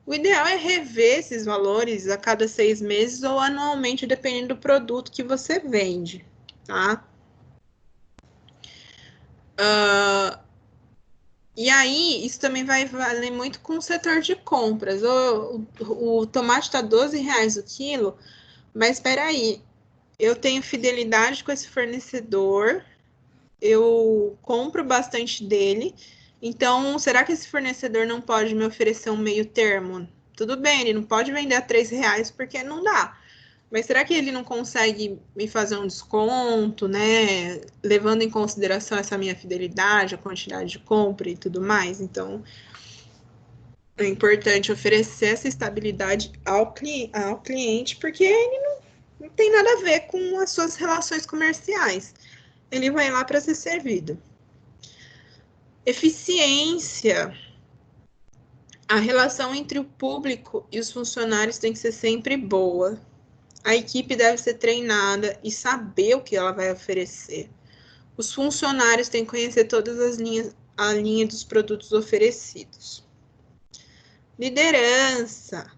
O ideal é rever esses valores a cada 6 meses ou anualmente, dependendo do produto que você vende, tá? E aí, isso também vai valer muito com o setor de compras. O tomate está R$ 12 o quilo, mas espera aí, eu tenho fidelidade com esse fornecedor, eu compro bastante dele, então será que esse fornecedor não pode me oferecer um meio termo? Tudo bem, ele não pode vender a R$ 3 porque não dá. Mas será que ele não consegue me fazer um desconto, né? Levando em consideração essa minha fidelidade, a quantidade de compra e tudo mais? Então, é importante oferecer essa estabilidade ao cliente, porque ele não tem nada a ver com as suas relações comerciais. Ele vai lá para ser servido. Eficiência. A relação entre o público e os funcionários tem que ser sempre boa. A equipe deve ser treinada e saber o que ela vai oferecer. Os funcionários têm que conhecer todas as linhas, a linha dos produtos oferecidos. Liderança.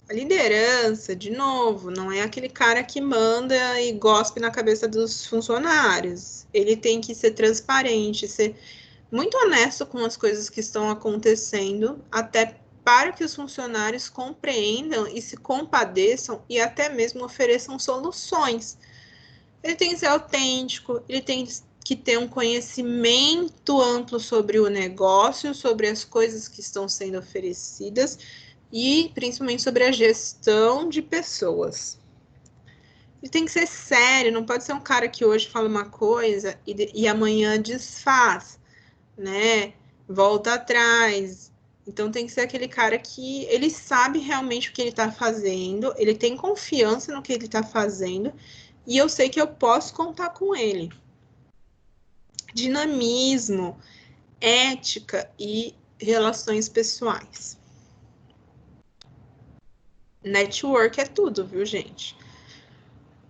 A liderança, de novo, não é aquele cara que manda e gospe na cabeça dos funcionários. Ele tem que ser transparente, ser muito honesto com as coisas que estão acontecendo, até para que os funcionários compreendam e se compadeçam e até mesmo ofereçam soluções. Ele tem que ser autêntico, ele tem que ter um conhecimento amplo sobre o negócio, sobre as coisas que estão sendo oferecidas e principalmente sobre a gestão de pessoas. Ele tem que ser sério, não pode ser um cara que hoje fala uma coisa e amanhã desfaz, né? Volta atrás. Então tem que ser aquele cara que ele sabe realmente o que ele está fazendo, ele tem confiança no que ele está fazendo e eu sei que eu posso contar com ele. Dinamismo, ética e relações pessoais. Network é tudo, viu, gente?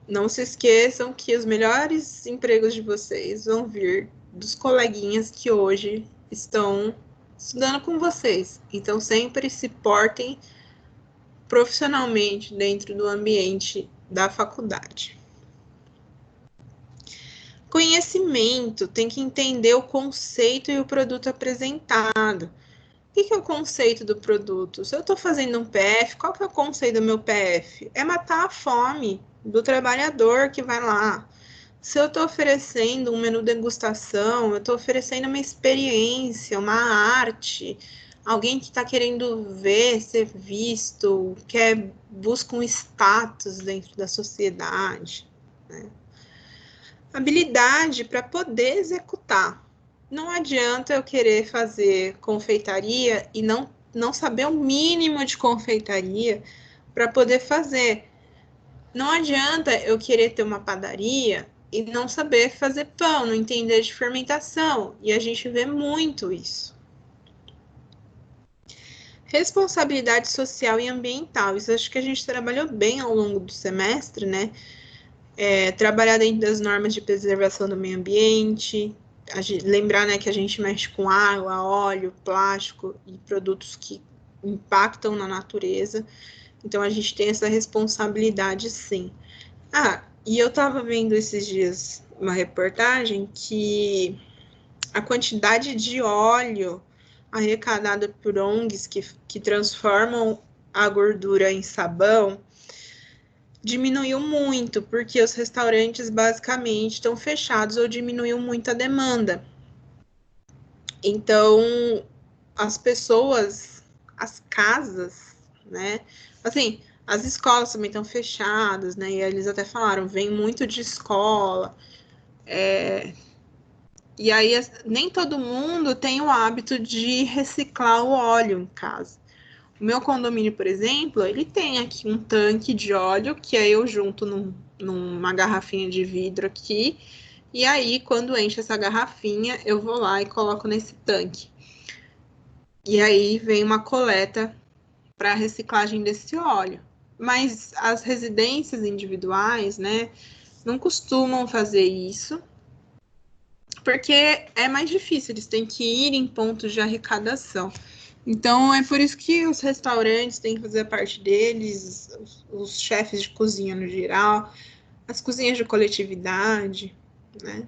Não se esqueçam que os melhores empregos de vocês vão vir dos coleguinhas que hoje estão estudando com vocês. Então, sempre se portem profissionalmente dentro do ambiente da faculdade. Conhecimento, tem que entender o conceito e o produto apresentado. O que é o conceito do produto? Se eu estou fazendo um PF, qual que é o conceito do meu PF? É matar a fome do trabalhador que vai lá. Se eu estou oferecendo um menu degustação, eu estou oferecendo uma experiência, uma arte, alguém que está querendo ver, ser visto, busca um status dentro da sociedade, né? Habilidade para poder executar. Não adianta eu querer fazer confeitaria e não saber o mínimo de confeitaria para poder fazer. Não adianta eu querer ter uma padaria e não saber fazer pão, não entender de fermentação. E a gente vê muito isso. Responsabilidade social e ambiental. Isso acho que a gente trabalhou bem ao longo do semestre, né? Trabalhar dentro das normas de preservação do meio ambiente. Lembrar, né, que a gente mexe com água, óleo, plástico e produtos que impactam na natureza. Então, a gente tem essa responsabilidade, sim. E eu estava vendo esses dias uma reportagem que a quantidade de óleo arrecadada por ONGs que transformam a gordura em sabão diminuiu muito, porque os restaurantes basicamente estão fechados ou diminuiu muito a demanda. Então, as pessoas, as casas, né? Assim, as escolas também estão fechadas, né? E eles até falaram, vem muito de escola. E aí, nem todo mundo tem o hábito de reciclar o óleo em casa. O meu condomínio, por exemplo, ele tem aqui um tanque de óleo, que aí eu junto numa garrafinha de vidro aqui. E aí, quando enche essa garrafinha, eu vou lá e coloco nesse tanque. E aí vem uma coleta para reciclagem desse óleo. Mas as residências individuais, né, não costumam fazer isso, porque é mais difícil, eles têm que ir em pontos de arrecadação. Então, é por isso que os restaurantes têm que fazer a parte deles, os chefes de cozinha no geral, as cozinhas de coletividade, né?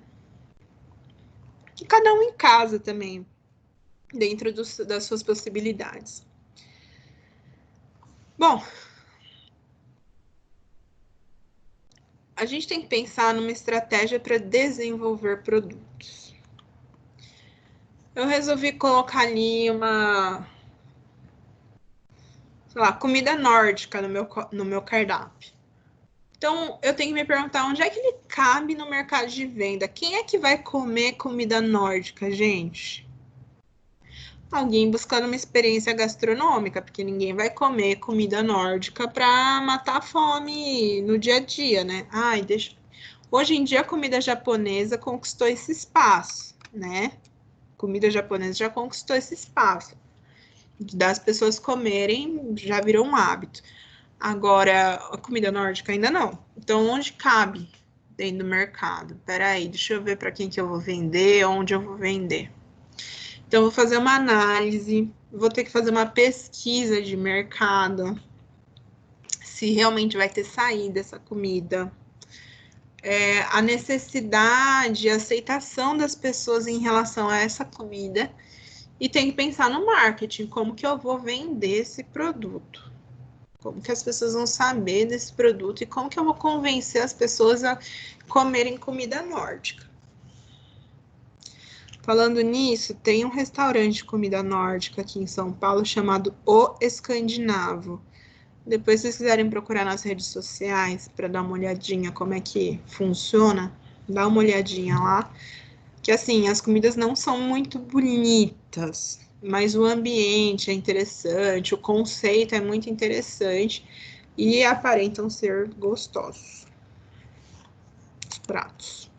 E cada um em casa também, dentro das suas possibilidades. Bom, a gente tem que pensar numa estratégia para desenvolver produtos. Eu resolvi colocar ali uma, sei lá, comida nórdica no meu cardápio. Então, eu tenho que me perguntar onde é que ele cabe no mercado de venda. Quem é que vai comer comida nórdica, gente? Alguém buscando uma experiência gastronômica, porque ninguém vai comer comida nórdica para matar a fome no dia a dia, né? Hoje em dia, a comida japonesa conquistou esse espaço, né? Comida japonesa já conquistou esse espaço. Das pessoas comerem já virou um hábito. Agora, a comida nórdica ainda não. Então, onde cabe dentro do mercado? Peraí, deixa eu ver para quem que eu vou vender, onde eu vou vender. Então, vou fazer uma análise, vou ter que fazer uma pesquisa de mercado, se realmente vai ter saída essa comida. A necessidade, a aceitação das pessoas em relação a essa comida. E tem que pensar no marketing, como que eu vou vender esse produto. Como que as pessoas vão saber desse produto e como que eu vou convencer as pessoas a comerem comida nórdica. Falando nisso, tem um restaurante de comida nórdica aqui em São Paulo chamado O Escandinavo. Depois, se vocês quiserem procurar nas redes sociais para dar uma olhadinha como é que funciona, dá uma olhadinha lá. Que assim, as comidas não são muito bonitas, mas o ambiente é interessante, o conceito é muito interessante e aparentam ser gostosos os pratos.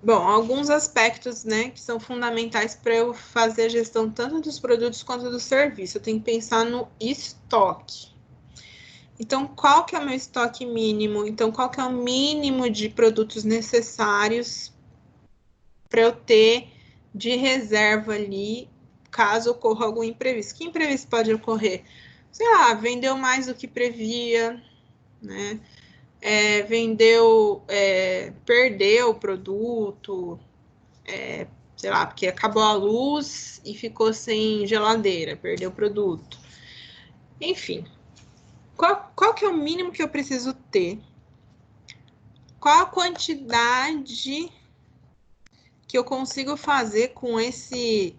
Bom, alguns aspectos, né, que são fundamentais para eu fazer a gestão tanto dos produtos quanto do serviço. Eu tenho que pensar no estoque. Então, qual que é o meu estoque mínimo? Então, qual que é o mínimo de produtos necessários para eu ter de reserva ali, caso ocorra algum imprevisto? Que imprevisto pode ocorrer? Sei lá, vendeu mais do que previa, né? Perdeu o produto, sei lá, porque acabou a luz e ficou sem geladeira, perdeu o produto. Enfim, Qual que é o mínimo que eu preciso ter? Qual a quantidade que eu consigo fazer com esse,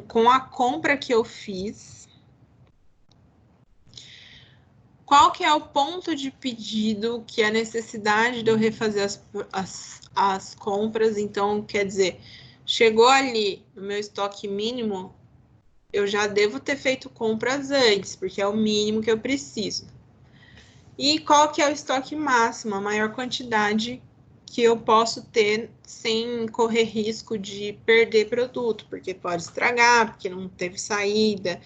com a compra que eu fiz? Qual que é o ponto de pedido, que é a necessidade de eu refazer as compras? Então, quer dizer, chegou ali no meu estoque mínimo, eu já devo ter feito compras antes, porque é o mínimo que eu preciso. E qual que é o estoque máximo, a maior quantidade que eu posso ter sem correr risco de perder produto, porque pode estragar, porque não teve saída,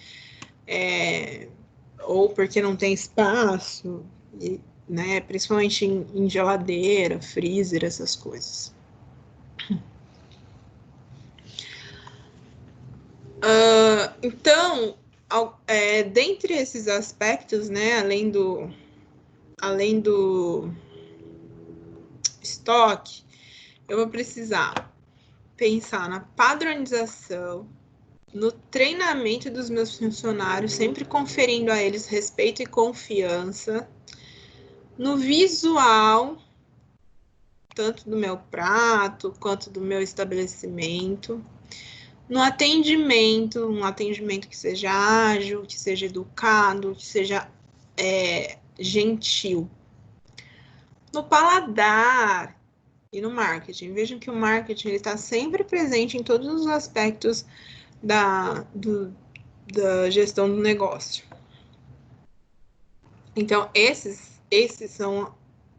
ou porque não tem espaço, né? Principalmente em geladeira, freezer, essas coisas. Então, dentre esses aspectos, né, além do estoque, eu vou precisar pensar na padronização, no treinamento dos meus funcionários, sempre conferindo a eles respeito e confiança, no visual, tanto do meu prato quanto do meu estabelecimento, no atendimento, um atendimento que seja ágil, que seja educado, que seja gentil. No paladar e no marketing. Vejam que o marketing está sempre presente em todos os aspectos da gestão do negócio. Então, esses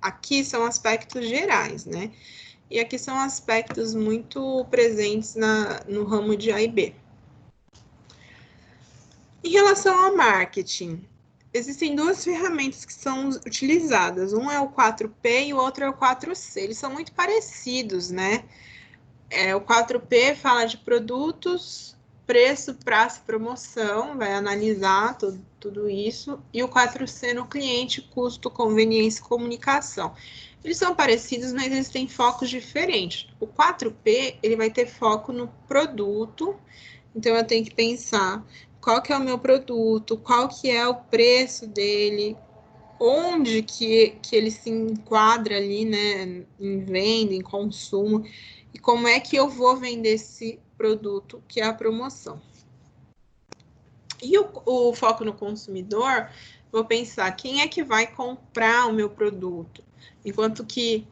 aqui são aspectos gerais, né? E aqui são aspectos muito presentes no ramo de A e B. Em relação ao marketing, existem duas ferramentas que são utilizadas. Um é o 4P e o outro é o 4C. Eles são muito parecidos, né? O 4P fala de produtos, preço, prazo, promoção, vai analisar tudo isso. E o 4C no cliente, custo, conveniência e comunicação. Eles são parecidos, mas eles têm focos diferentes. O 4P, ele vai ter foco no produto. Então, eu tenho que pensar qual que é o meu produto, qual que é o preço dele, onde que ele se enquadra ali, né, em venda, em consumo, e como é que eu vou vender esse produto, que é a promoção. E o foco no consumidor, vou pensar quem é que vai comprar o meu produto, enquanto que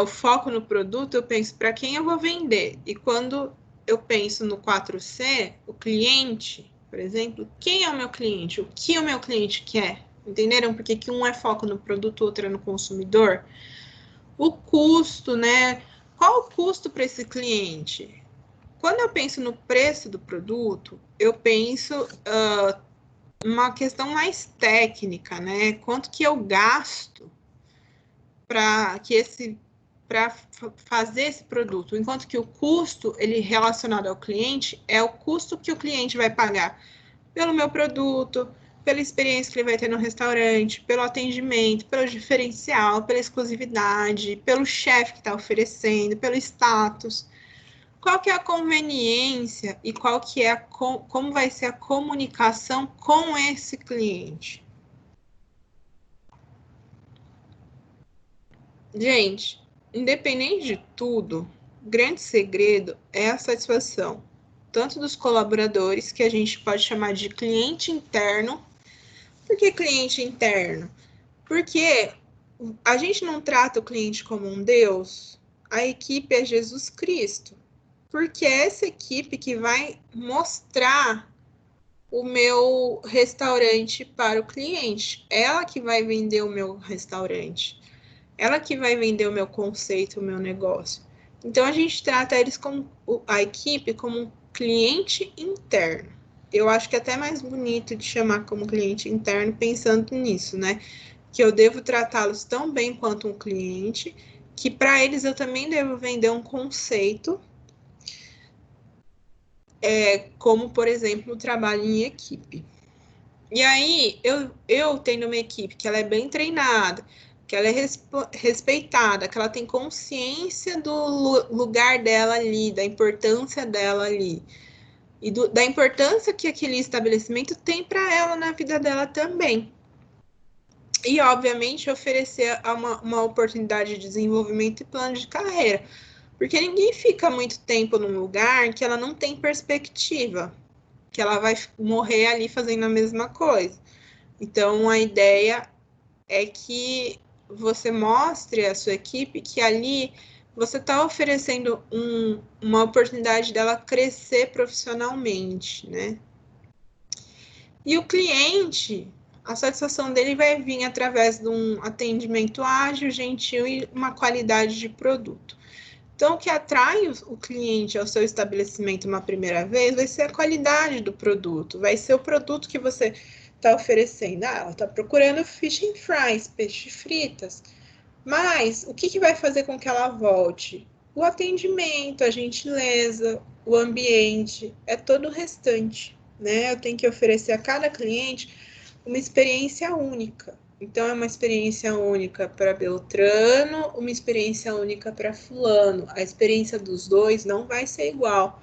o foco no produto, eu penso para quem eu vou vender, e quando eu penso no 4C, o cliente, por exemplo, quem é o meu cliente, o que o meu cliente quer, entenderam? Porque que um é foco no produto, outro é no consumidor. O custo, né? Qual o custo para esse cliente? Quando eu penso no preço do produto, eu penso uma questão mais técnica, né? Quanto que eu gasto para fazer esse produto, enquanto que o custo, ele relacionado ao cliente, é o custo que o cliente vai pagar pelo meu produto, pela experiência que ele vai ter no restaurante, pelo atendimento, pelo diferencial, pela exclusividade, pelo chefe que está oferecendo, pelo status. Qual que é a conveniência e qual que é como vai ser a comunicação com esse cliente? Gente, independente de tudo, o grande segredo é a satisfação, tanto dos colaboradores, que a gente pode chamar de cliente interno. Por que cliente interno? Porque a gente não trata o cliente como um Deus, a equipe é Jesus Cristo. Porque é essa equipe que vai mostrar o meu restaurante para o cliente. Ela que vai vender o meu restaurante. Ela que vai vender o meu conceito, o meu negócio. Então, a gente trata eles como a equipe como um cliente interno. Eu acho que é até mais bonito de chamar como cliente interno pensando nisso, né? Que eu devo tratá-los tão bem quanto um cliente, que para eles eu também devo vender um conceito, como, por exemplo, o trabalho em equipe. E aí, eu tendo uma equipe que ela é bem treinada, que ela é respeitada, que ela tem consciência do lugar dela ali, da importância dela ali, e da importância que aquele estabelecimento tem para ela na vida dela também. E, obviamente, oferecer uma oportunidade de desenvolvimento e plano de carreira. Porque ninguém fica muito tempo num lugar que ela não tem perspectiva, que ela vai morrer ali fazendo a mesma coisa. Então, a ideia é que você mostre à sua equipe que ali você está oferecendo uma oportunidade dela crescer profissionalmente, né? E o cliente, a satisfação dele vai vir através de um atendimento ágil, gentil e uma qualidade de produto. Então, o que atrai o cliente ao seu estabelecimento uma primeira vez vai ser a qualidade do produto, vai ser o produto que você está oferecendo. Ah, ela está procurando fish and fries, peixe fritas. Mas o que vai fazer com que ela volte? O atendimento, a gentileza, o ambiente, é todo o restante, né? Eu tenho que oferecer a cada cliente uma experiência única. Então, é uma experiência única para Beltrano, uma experiência única para Fulano. A experiência dos dois não vai ser igual.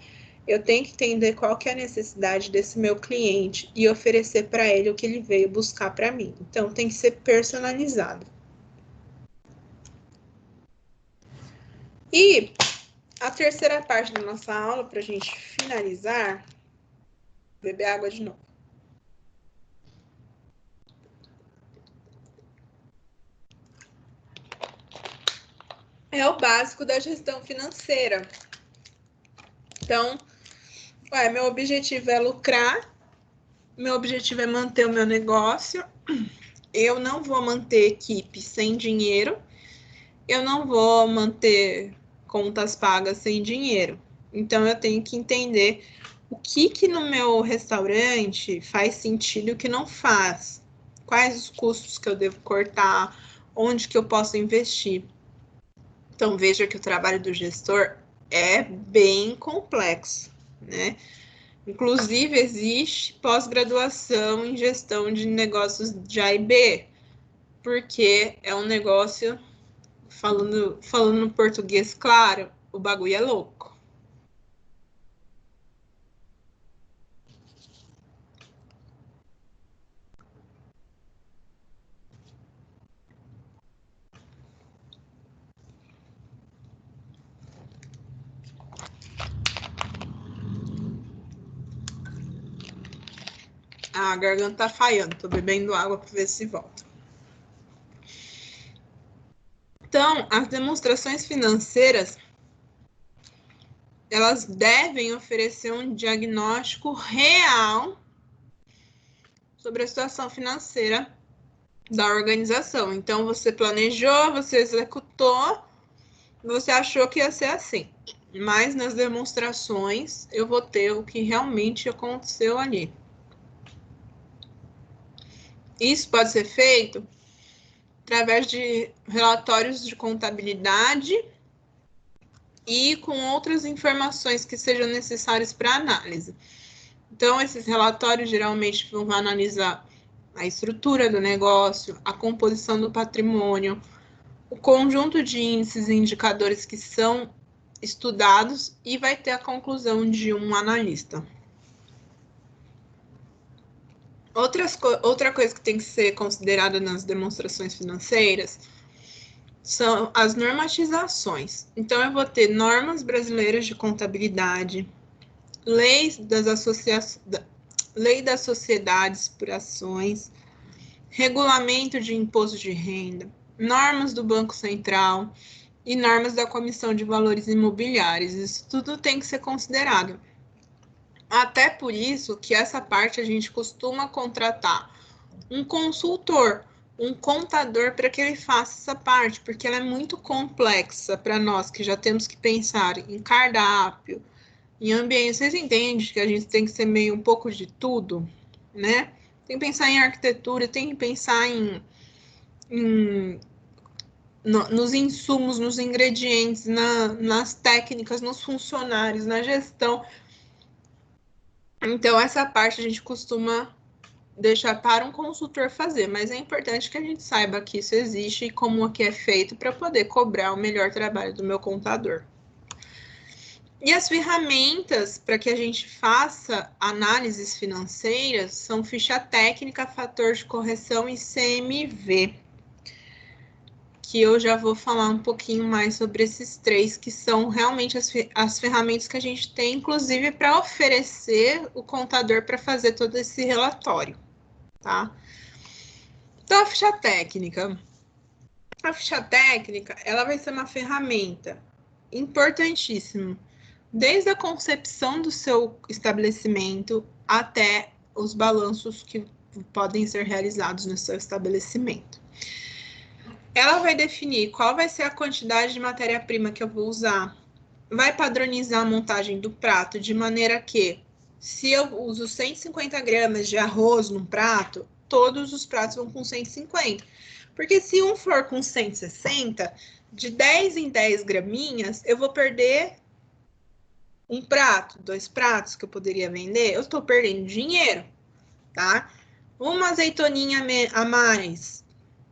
Eu tenho que entender qual que é a necessidade desse meu cliente e oferecer para ele o que ele veio buscar para mim. Então, tem que ser personalizado. E a terceira parte da nossa aula, para a gente finalizar, beber água de novo. É o básico da gestão financeira. Então, meu objetivo é lucrar, meu objetivo é manter o meu negócio, eu não vou manter equipe sem dinheiro, eu não vou manter contas pagas sem dinheiro. Então, eu tenho que entender o que no meu restaurante faz sentido e o que não faz. Quais os custos que eu devo cortar, onde que eu posso investir. Então, veja que o trabalho do gestor é bem complexo, né? Inclusive, existe pós-graduação em gestão de negócios de A e B, porque é um negócio, falando no português claro, o bagulho é louco. A garganta tá falhando, tô bebendo água para ver se volta. Então, as demonstrações financeiras, elas devem oferecer um diagnóstico real sobre a situação financeira da organização. Então, você planejou, você executou, você achou que ia ser assim. Mas nas demonstrações, eu vou ter o que realmente aconteceu ali. Isso pode ser feito através de relatórios de contabilidade e com outras informações que sejam necessárias para análise. Então, esses relatórios geralmente vão analisar a estrutura do negócio, a composição do patrimônio, o conjunto de índices e indicadores que são estudados e vai ter a conclusão de um analista. Outra coisa que tem que ser considerada nas demonstrações financeiras são as normatizações. Então, eu vou ter normas brasileiras de contabilidade, lei das sociedades por ações, regulamento de imposto de renda, normas do Banco Central e normas da Comissão de Valores Imobiliários. Isso tudo tem que ser considerado. Até por isso que essa parte a gente costuma contratar um consultor, um contador para que ele faça essa parte, porque ela é muito complexa para nós que já temos que pensar em cardápio, em ambiente. Vocês entendem que a gente tem que ser meio um pouco de tudo, né? Tem que pensar em arquitetura, tem que pensar nos insumos, nos ingredientes, nas técnicas, nos funcionários, na gestão. Então, essa parte a gente costuma deixar para um consultor fazer, mas é importante que a gente saiba que isso existe e como que é feito para poder cobrar o melhor trabalho do meu contador. E as ferramentas para que a gente faça análises financeiras são ficha técnica, fator de correção e CMV, que eu já vou falar um pouquinho mais sobre esses três, que são realmente as ferramentas que a gente tem, inclusive, para oferecer o contador para fazer todo esse relatório, tá? Então, a ficha técnica. A ficha técnica, ela vai ser uma ferramenta importantíssima, desde a concepção do seu estabelecimento até os balanços que podem ser realizados no seu estabelecimento. Ela vai definir qual vai ser a quantidade de matéria-prima que eu vou usar, vai padronizar a montagem do prato de maneira que, se eu uso 150 gramas de arroz num prato, todos os pratos vão com 150. Porque se um for com 160, de 10 em 10 graminhas, eu vou perder um prato, 2 pratos que eu poderia vender, eu estou perdendo dinheiro, tá? Uma azeitoninha a mais,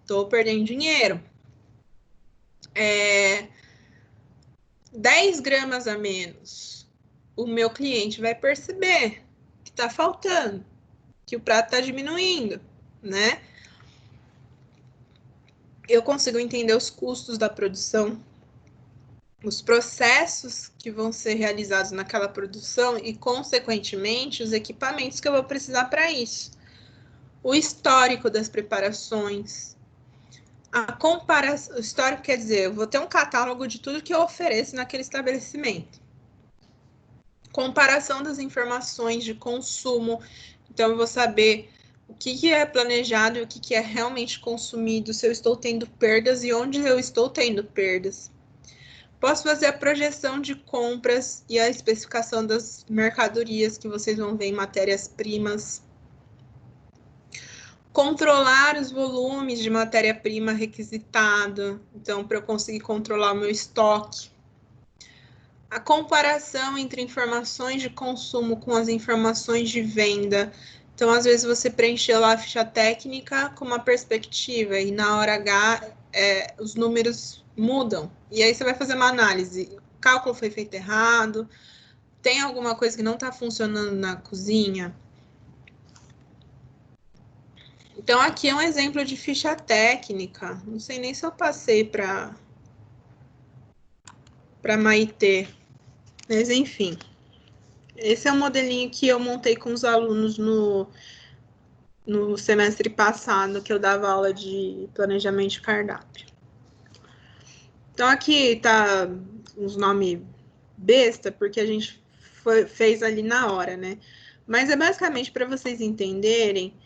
estou perdendo dinheiro. 10 gramas a menos, o meu cliente vai perceber que está faltando, que o prato está diminuindo, né? Eu consigo entender os custos da produção, os processos que vão ser realizados naquela produção e, consequentemente, os equipamentos que eu vou precisar para isso. O histórico das preparações. A comparação, o histórico quer dizer, eu vou ter um catálogo de tudo que eu ofereço naquele estabelecimento. Comparação das informações de consumo. Então, eu vou saber o que é planejado e o que é realmente consumido, se eu estou tendo perdas e onde eu estou tendo perdas. Posso fazer a projeção de compras e a especificação das mercadorias que vocês vão ver em matérias-primas. Controlar os volumes de matéria-prima requisitada, então, para eu conseguir controlar o meu estoque. A comparação entre informações de consumo com as informações de venda. Então, às vezes, você preencheu lá a ficha técnica com uma perspectiva e na hora H, os números mudam. E aí você vai fazer uma análise. O cálculo foi feito errado? Tem alguma coisa que não está funcionando na cozinha? Então, aqui é um exemplo de ficha técnica. Não sei nem se eu passei para Maitê. Mas, enfim. Esse é o modelinho que eu montei com os alunos no semestre passado, que eu dava aula de planejamento de cardápio. Então, aqui tá uns nomes besta, porque a gente fez ali na hora, né? Mas é basicamente para vocês entenderem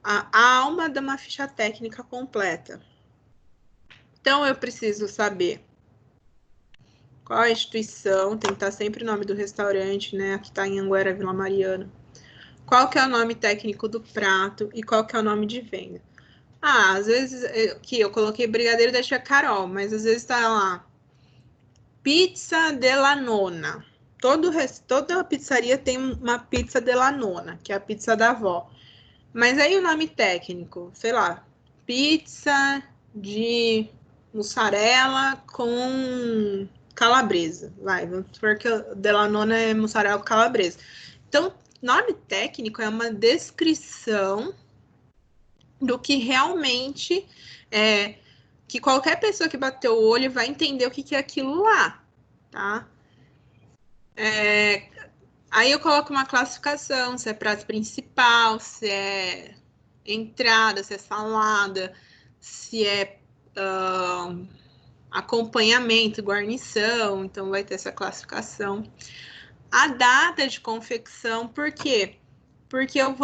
a alma de uma ficha técnica completa. Então, eu preciso saber qual a instituição, tem que estar sempre o nome do restaurante, né? Aqui está em Anguera, Vila Mariana. Qual que é o nome técnico do prato e qual que é o nome de venda. Às vezes, aqui eu coloquei brigadeiro da tia Carol, mas às vezes está lá, pizza della nona. Toda pizzaria tem uma pizza della nona, que é a pizza da avó. Mas aí o nome técnico, sei lá, pizza de mussarela com calabresa. Vai, vamos supor que della nona é mussarela com calabresa. Então, nome técnico é uma descrição do que realmente é, que qualquer pessoa que bateu o olho vai entender o que é aquilo lá, tá? Aí eu coloco uma classificação, se é prato principal, se é entrada, se é salada, se é acompanhamento, guarnição, então vai ter essa classificação. A data de confecção, por quê? Porque eu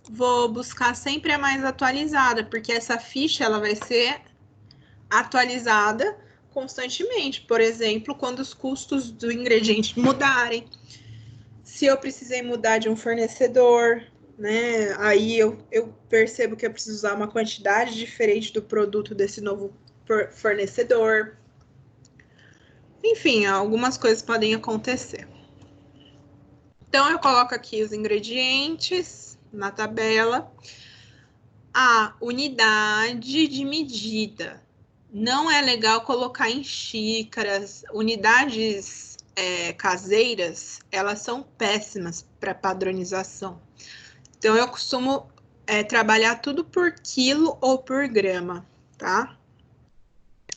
vou buscar sempre a mais atualizada, porque essa ficha ela vai ser atualizada constantemente. Por exemplo, quando os custos do ingrediente mudarem, se eu precisei mudar de um fornecedor, né? Aí eu percebo que eu preciso usar uma quantidade diferente do produto desse novo fornecedor. Enfim, algumas coisas podem acontecer. Então, eu coloco aqui os ingredientes na tabela. A unidade de medida. Não é legal colocar em xícaras, unidades caseiras, elas são péssimas para padronização. Então, eu costumo trabalhar tudo por quilo ou por grama, tá?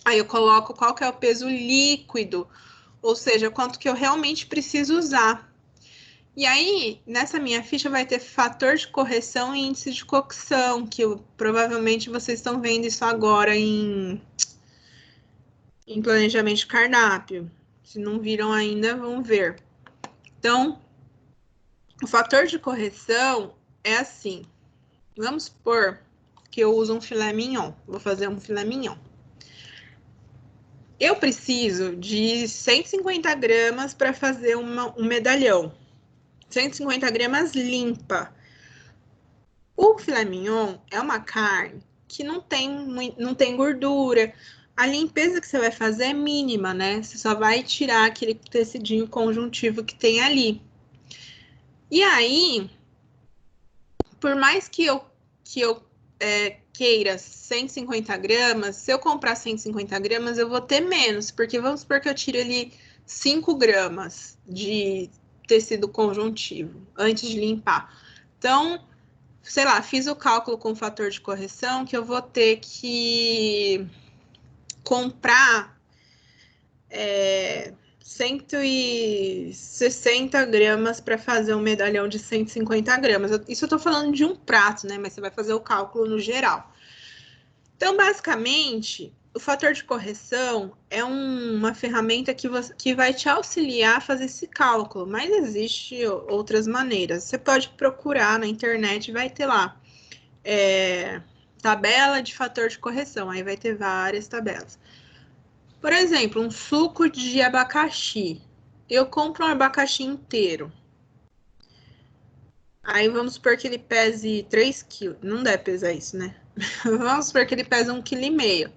Aí eu coloco qual que é o peso líquido, ou seja, quanto que eu realmente preciso usar. E aí, nessa minha ficha vai ter fator de correção e índice de cocção, que provavelmente vocês estão vendo isso agora em planejamento de cardápio. Se não viram ainda, vão ver. Então, o fator de correção é assim. Vamos supor que eu uso um filé mignon. Vou fazer um filé mignon. Eu preciso de 150 gramas para fazer um medalhão. 150 gramas limpa. O filé mignon é uma carne que não tem gordura. A limpeza que você vai fazer é mínima, né? Você só vai tirar aquele tecidinho conjuntivo que tem ali. E aí, por mais que eu queira 150 gramas, se eu comprar 150 gramas, eu vou ter menos, porque vamos supor que eu tire ali 5 gramas de tecido conjuntivo antes de limpar. Então, sei lá, fiz o cálculo com o fator de correção que eu vou ter que comprar 160 gramas para fazer um medalhão de 150 gramas. Isso eu tô falando de um prato, né? Mas você vai fazer o cálculo no geral. Então, basicamente, o fator de correção é uma ferramenta que vai te auxiliar a fazer esse cálculo, mas existe outras maneiras. Você pode procurar na internet, vai ter lá tabela de fator de correção, aí vai ter várias tabelas. Por exemplo, um suco de abacaxi. Eu compro um abacaxi inteiro. Aí vamos supor que ele pese 3 quilos. Não deve pesar isso, né? Vamos supor que ele pesa 1,5 kg.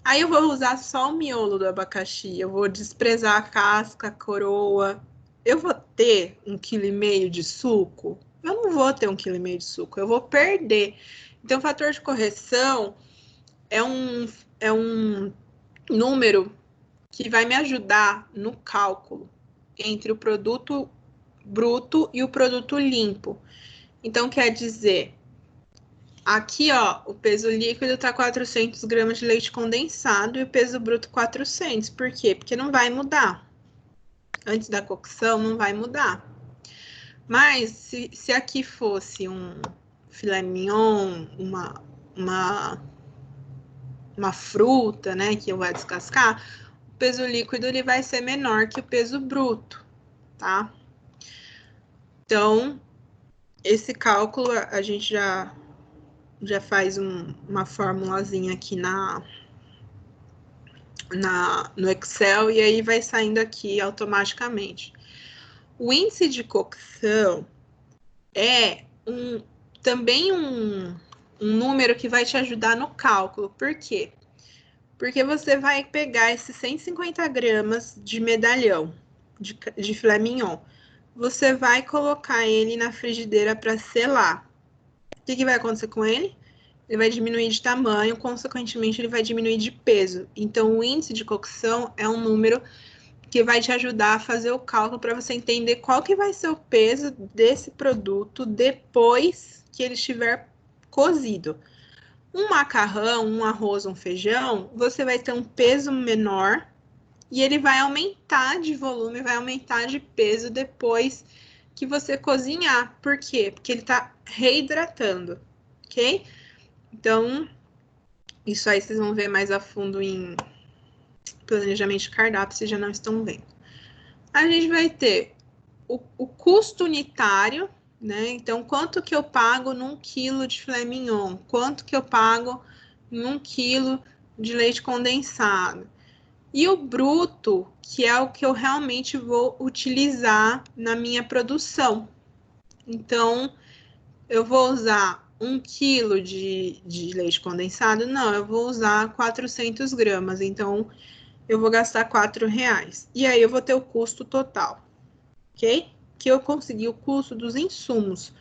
Aí eu vou usar só o miolo do abacaxi. Eu vou desprezar a casca, a coroa. Eu vou ter 1,5 kg de suco? Eu não vou ter 1,5 kg de suco. Eu vou perder. Então, o fator de correção é um número que vai me ajudar no cálculo entre o produto bruto e o produto limpo. Então, quer dizer, aqui, ó, o peso líquido tá 400 gramas de leite condensado e o peso bruto 400. Por quê? Porque não vai mudar. Antes da cocção, não vai mudar. Mas, se aqui fosse um filé mignon, uma fruta, né, que eu vou descascar, o peso líquido ele vai ser menor que o peso bruto, tá? Então, esse cálculo a gente já faz uma formulazinha aqui no Excel e aí vai saindo aqui automaticamente. O índice de cocção é também um número que vai te ajudar no cálculo. Por quê? Porque você vai pegar esses 150 gramas de medalhão de filé mignon. Você vai colocar ele na frigideira para selar. O que vai acontecer com ele? Ele vai diminuir de tamanho, consequentemente, ele vai diminuir de peso. Então, o índice de cocção é um número que vai te ajudar a fazer o cálculo para você entender qual que vai ser o peso desse produto depois que ele estiver cozido. Um macarrão, um arroz, um feijão, você vai ter um peso menor e ele vai aumentar de volume, vai aumentar de peso depois que você cozinhar. Por quê? Porque ele está reidratando, ok? Então, isso aí vocês vão ver mais a fundo em planejamento de cardápio, se já não estão vendo. A gente vai ter o custo unitário, né? Então, quanto que eu pago num quilo de filé mignon? Quanto que eu pago num quilo de leite condensado? E o bruto, que é o que eu realmente vou utilizar na minha produção. Então, eu vou usar 1 quilo de leite condensado? Não, eu vou usar 400 gramas. Então, eu vou gastar R$4. E aí, eu vou ter o custo total, ok? Que eu consegui o custo dos insumos.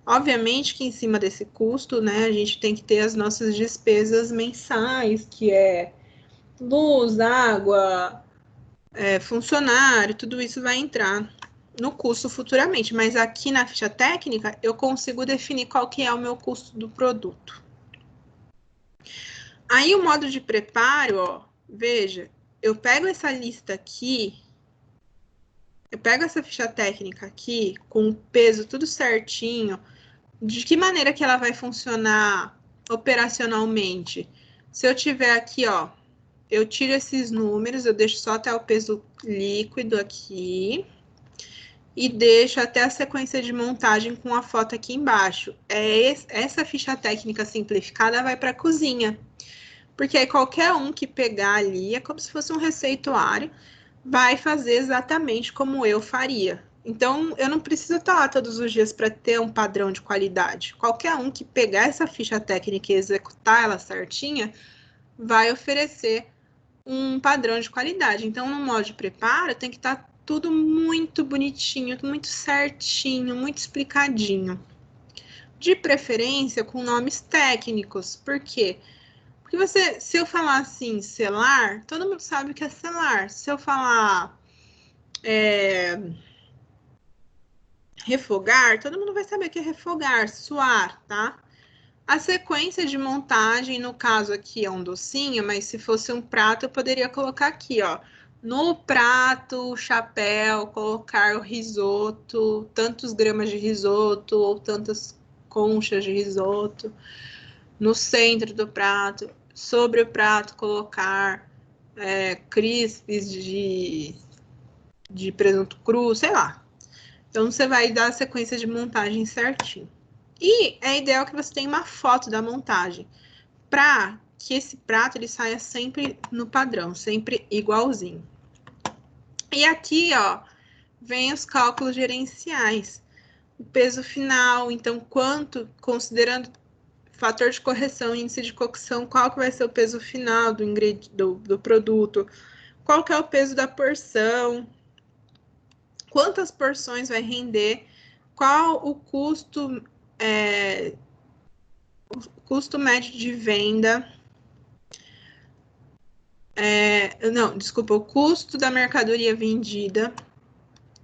Obviamente que em cima desse custo, né, a gente tem que ter as nossas despesas mensais, que é luz, água, funcionário, tudo isso vai entrar no custo futuramente, mas aqui na ficha técnica eu consigo definir qual que é o meu custo do produto. Aí o modo de preparo, ó, veja, eu pego essa lista aqui, eu pego essa ficha técnica aqui, com o peso tudo certinho, de que maneira que ela vai funcionar operacionalmente. Se eu tiver aqui, ó, eu tiro esses números, eu deixo só até o peso líquido aqui, e deixo até a sequência de montagem com a foto aqui embaixo. Essa ficha técnica simplificada vai para a cozinha, porque aí qualquer um que pegar ali, é como se fosse um receituário, vai fazer exatamente como eu faria. Então, eu não preciso estar lá todos os dias para ter um padrão de qualidade. Qualquer um que pegar essa ficha técnica e executar ela certinha, vai oferecer um padrão de qualidade. Então, no modo de preparo, tem que estar tudo muito bonitinho, muito certinho, muito explicadinho. De preferência com nomes técnicos. Por quê? Porque se eu falar assim, selar, todo mundo sabe o que é selar. Se eu falar refogar, todo mundo vai saber o que é refogar, suar, tá? A sequência de montagem, no caso aqui é um docinho, mas se fosse um prato, eu poderia colocar aqui, ó. No prato, chapéu, colocar o risoto, tantos gramas de risoto ou tantas conchas de risoto. No centro do prato, sobre o prato, colocar crisps de presunto cru, sei lá. Então, você vai dar a sequência de montagem certinho. E é ideal que você tenha uma foto da montagem, para que esse prato ele saia sempre no padrão, sempre igualzinho. E aqui, ó, vem os cálculos gerenciais. O peso final, então, quanto, considerando fator de correção, índice de cocção, qual que vai ser o peso final do produto, qual que é o peso da porção, quantas porções vai render, qual o custo médio de venda, o custo da mercadoria vendida.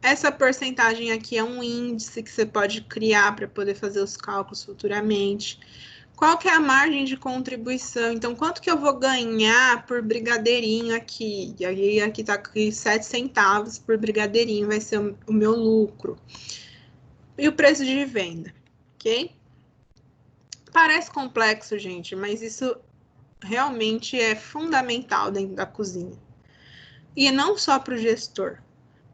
Essa porcentagem aqui é um índice que você pode criar para poder fazer os cálculos futuramente. Qual que é a margem de contribuição? Então, quanto que eu vou ganhar por brigadeirinho aqui? E aí, aqui tá aqui 7 centavos por brigadeirinho, vai ser o meu lucro. E o preço de venda, ok? Parece complexo, gente, mas isso realmente é fundamental dentro da cozinha. E não só para o gestor,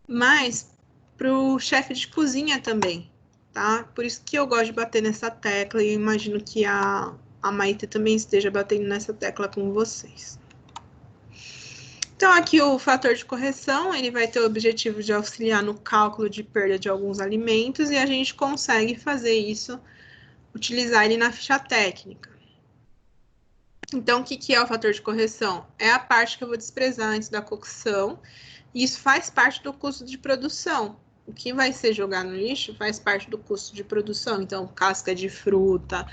mas para o chefe de cozinha também, tá? Por isso que eu gosto de bater nessa tecla e imagino que a Maite também esteja batendo nessa tecla com vocês. Então, aqui o fator de correção, ele vai ter o objetivo de auxiliar no cálculo de perda de alguns alimentos e a gente consegue fazer isso, utilizar ele na ficha técnica. Então, o que é o fator de correção? É a parte que eu vou desprezar antes da cocção, e isso faz parte do custo de produção. O que vai ser jogado no lixo faz parte do custo de produção. Então, casca de fruta,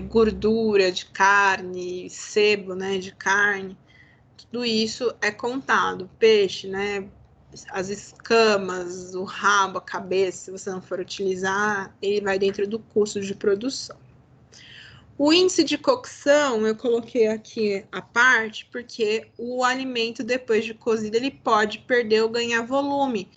gordura de carne, sebo, né, de carne, tudo isso é contado. Peixe, né, as escamas, o rabo, a cabeça, se você não for utilizar, ele vai dentro do custo de produção. O índice de cocção, eu coloquei aqui à parte, porque o alimento, depois de cozido, ele pode perder ou ganhar volume,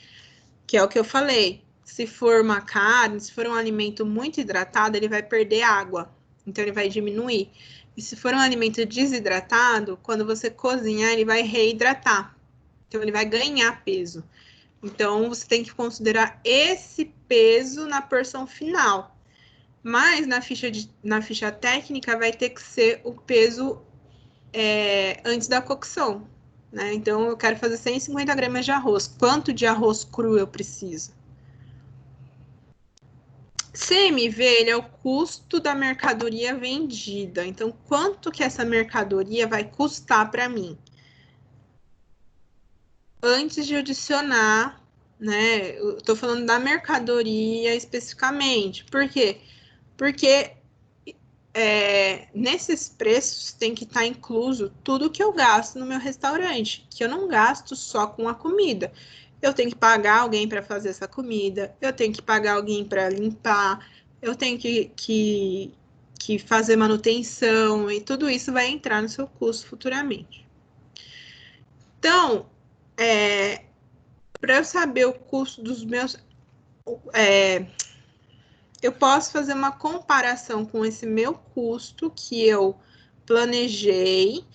que é o que eu falei. Se for uma carne, se for um alimento muito hidratado, ele vai perder água, então ele vai diminuir. E se for um alimento desidratado, quando você cozinhar, ele vai reidratar, então ele vai ganhar peso. Então, você tem que considerar esse peso na porção final. Mas na ficha técnica vai ter que ser o peso antes da cocção, né? Então, eu quero fazer 150 gramas de arroz. Quanto de arroz cru eu preciso? CMV, ele é o custo da mercadoria vendida. Então, quanto que essa mercadoria vai custar para mim? Antes de adicionar, né? Eu tô falando da mercadoria especificamente. Por quê? Porque nesses preços tem que estar incluso tudo que eu gasto no meu restaurante, que eu não gasto só com a comida. Eu tenho que pagar alguém para fazer essa comida, eu tenho que pagar alguém para limpar, eu tenho que fazer manutenção, e tudo isso vai entrar no seu custo futuramente. Então, para eu saber o custo dos meus... eu posso fazer uma comparação com esse meu custo que eu planejei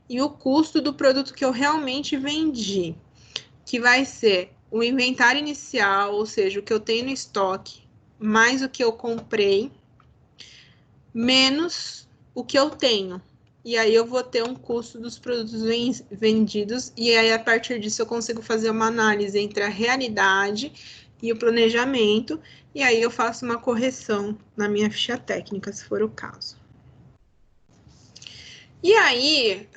e o custo do produto que eu realmente vendi, que vai ser o inventário inicial, ou seja, o que eu tenho no estoque, mais o que eu comprei, menos o que eu tenho. E aí eu vou ter um custo dos produtos vendidos, e aí a partir disso eu consigo fazer uma análise entre a realidade e o planejamento, e aí eu faço uma correção na minha ficha técnica, se for o caso. E aí,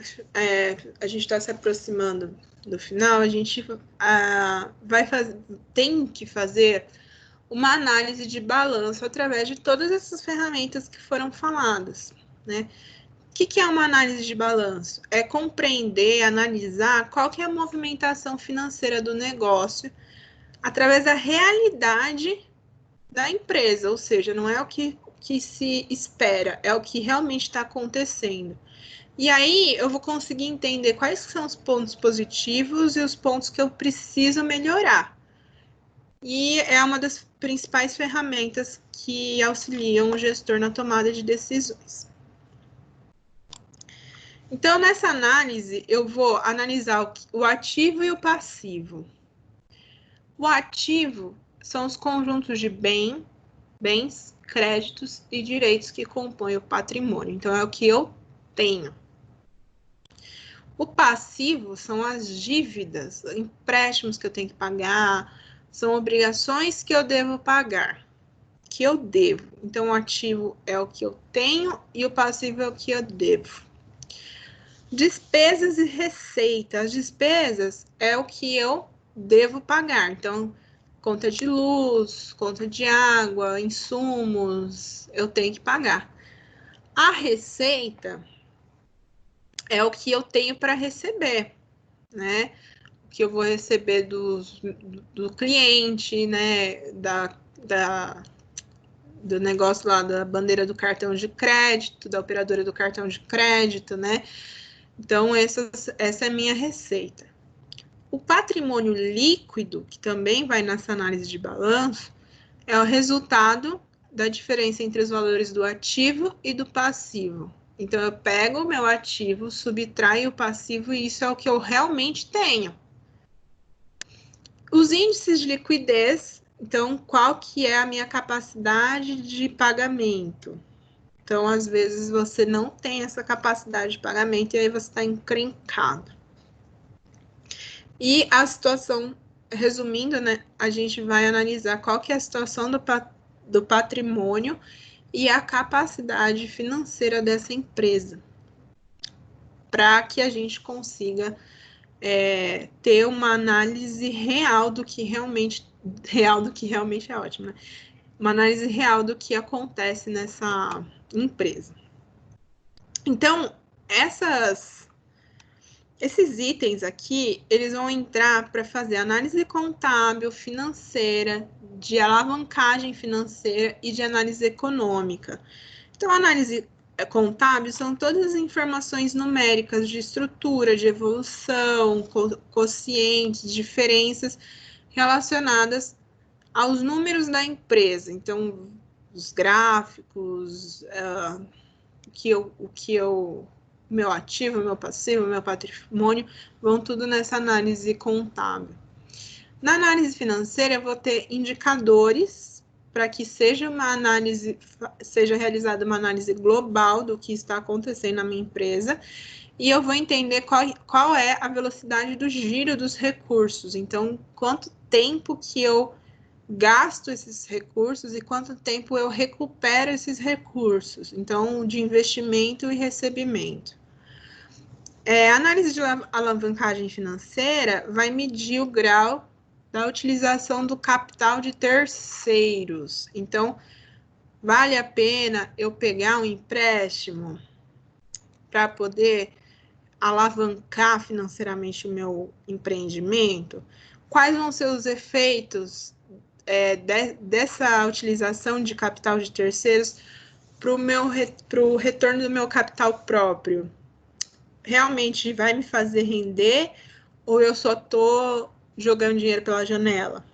a gente está se aproximando do final, a gente tem que fazer uma análise de balanço através de todas essas ferramentas que foram faladas, né? O que é uma análise de balanço? É compreender, analisar qual que é a movimentação financeira do negócio através da realidade da empresa, ou seja, não é o que se espera, é o que realmente está acontecendo. E aí eu vou conseguir entender quais são os pontos positivos e os pontos que eu preciso melhorar. E é uma das principais ferramentas que auxiliam o gestor na tomada de decisões. Então, nessa análise, eu vou analisar o ativo e o passivo. O ativo são os conjuntos de bens, créditos e direitos que compõem o patrimônio. Então, é o que eu tenho. O passivo são as dívidas, empréstimos que eu tenho que pagar, são obrigações que eu devo pagar, que eu devo. Então, o ativo é o que eu tenho e o passivo é o que eu devo. Despesas e receita. As despesas é o que eu devo pagar. Então, conta de luz, conta de água, insumos, eu tenho que pagar. A receita é o que eu tenho para receber, né? O que eu vou receber do cliente, né? Do negócio lá, da bandeira do cartão de crédito, da operadora do cartão de crédito, né? Então, essa é a minha receita. O patrimônio líquido, que também vai nessa análise de balanço, é o resultado da diferença entre os valores do ativo e do passivo. Então, eu pego o meu ativo, subtraio o passivo e isso é o que eu realmente tenho. Os índices de liquidez, então, qual que é a minha capacidade de pagamento? Então, às vezes, você não tem essa capacidade de pagamento e aí você está encrencado. E a situação, resumindo, né, a gente vai analisar qual que é a situação do patrimônio e a capacidade financeira dessa empresa, para que a gente consiga ter uma análise real do que realmente é ótimo, né? Uma análise real do que acontece nessa empresa. Então, esses itens aqui, eles vão entrar para fazer análise contábil, financeira, de alavancagem financeira e de análise econômica. Então, a análise contábil são todas as informações numéricas de estrutura, de evolução, quocientes, diferenças relacionadas aos números da empresa. Então, os gráficos, meu ativo, meu passivo, meu patrimônio, vão tudo nessa análise contábil. Na análise financeira, eu vou ter indicadores para que seja realizada uma análise global do que está acontecendo na minha empresa, e eu vou entender qual é a velocidade do giro dos recursos. Então, quanto tempo que eu gasto esses recursos e quanto tempo eu recupero esses recursos. Então, de investimento e recebimento. A análise de alavancagem financeira vai medir o grau da utilização do capital de terceiros. Então, Vale a pena eu pegar um empréstimo para poder alavancar financeiramente o meu empreendimento? Quais vão ser os efeitos dessa utilização de capital de terceiros para o retorno do meu capital próprio? Realmente vai me fazer render ou eu só estou jogando dinheiro pela janela?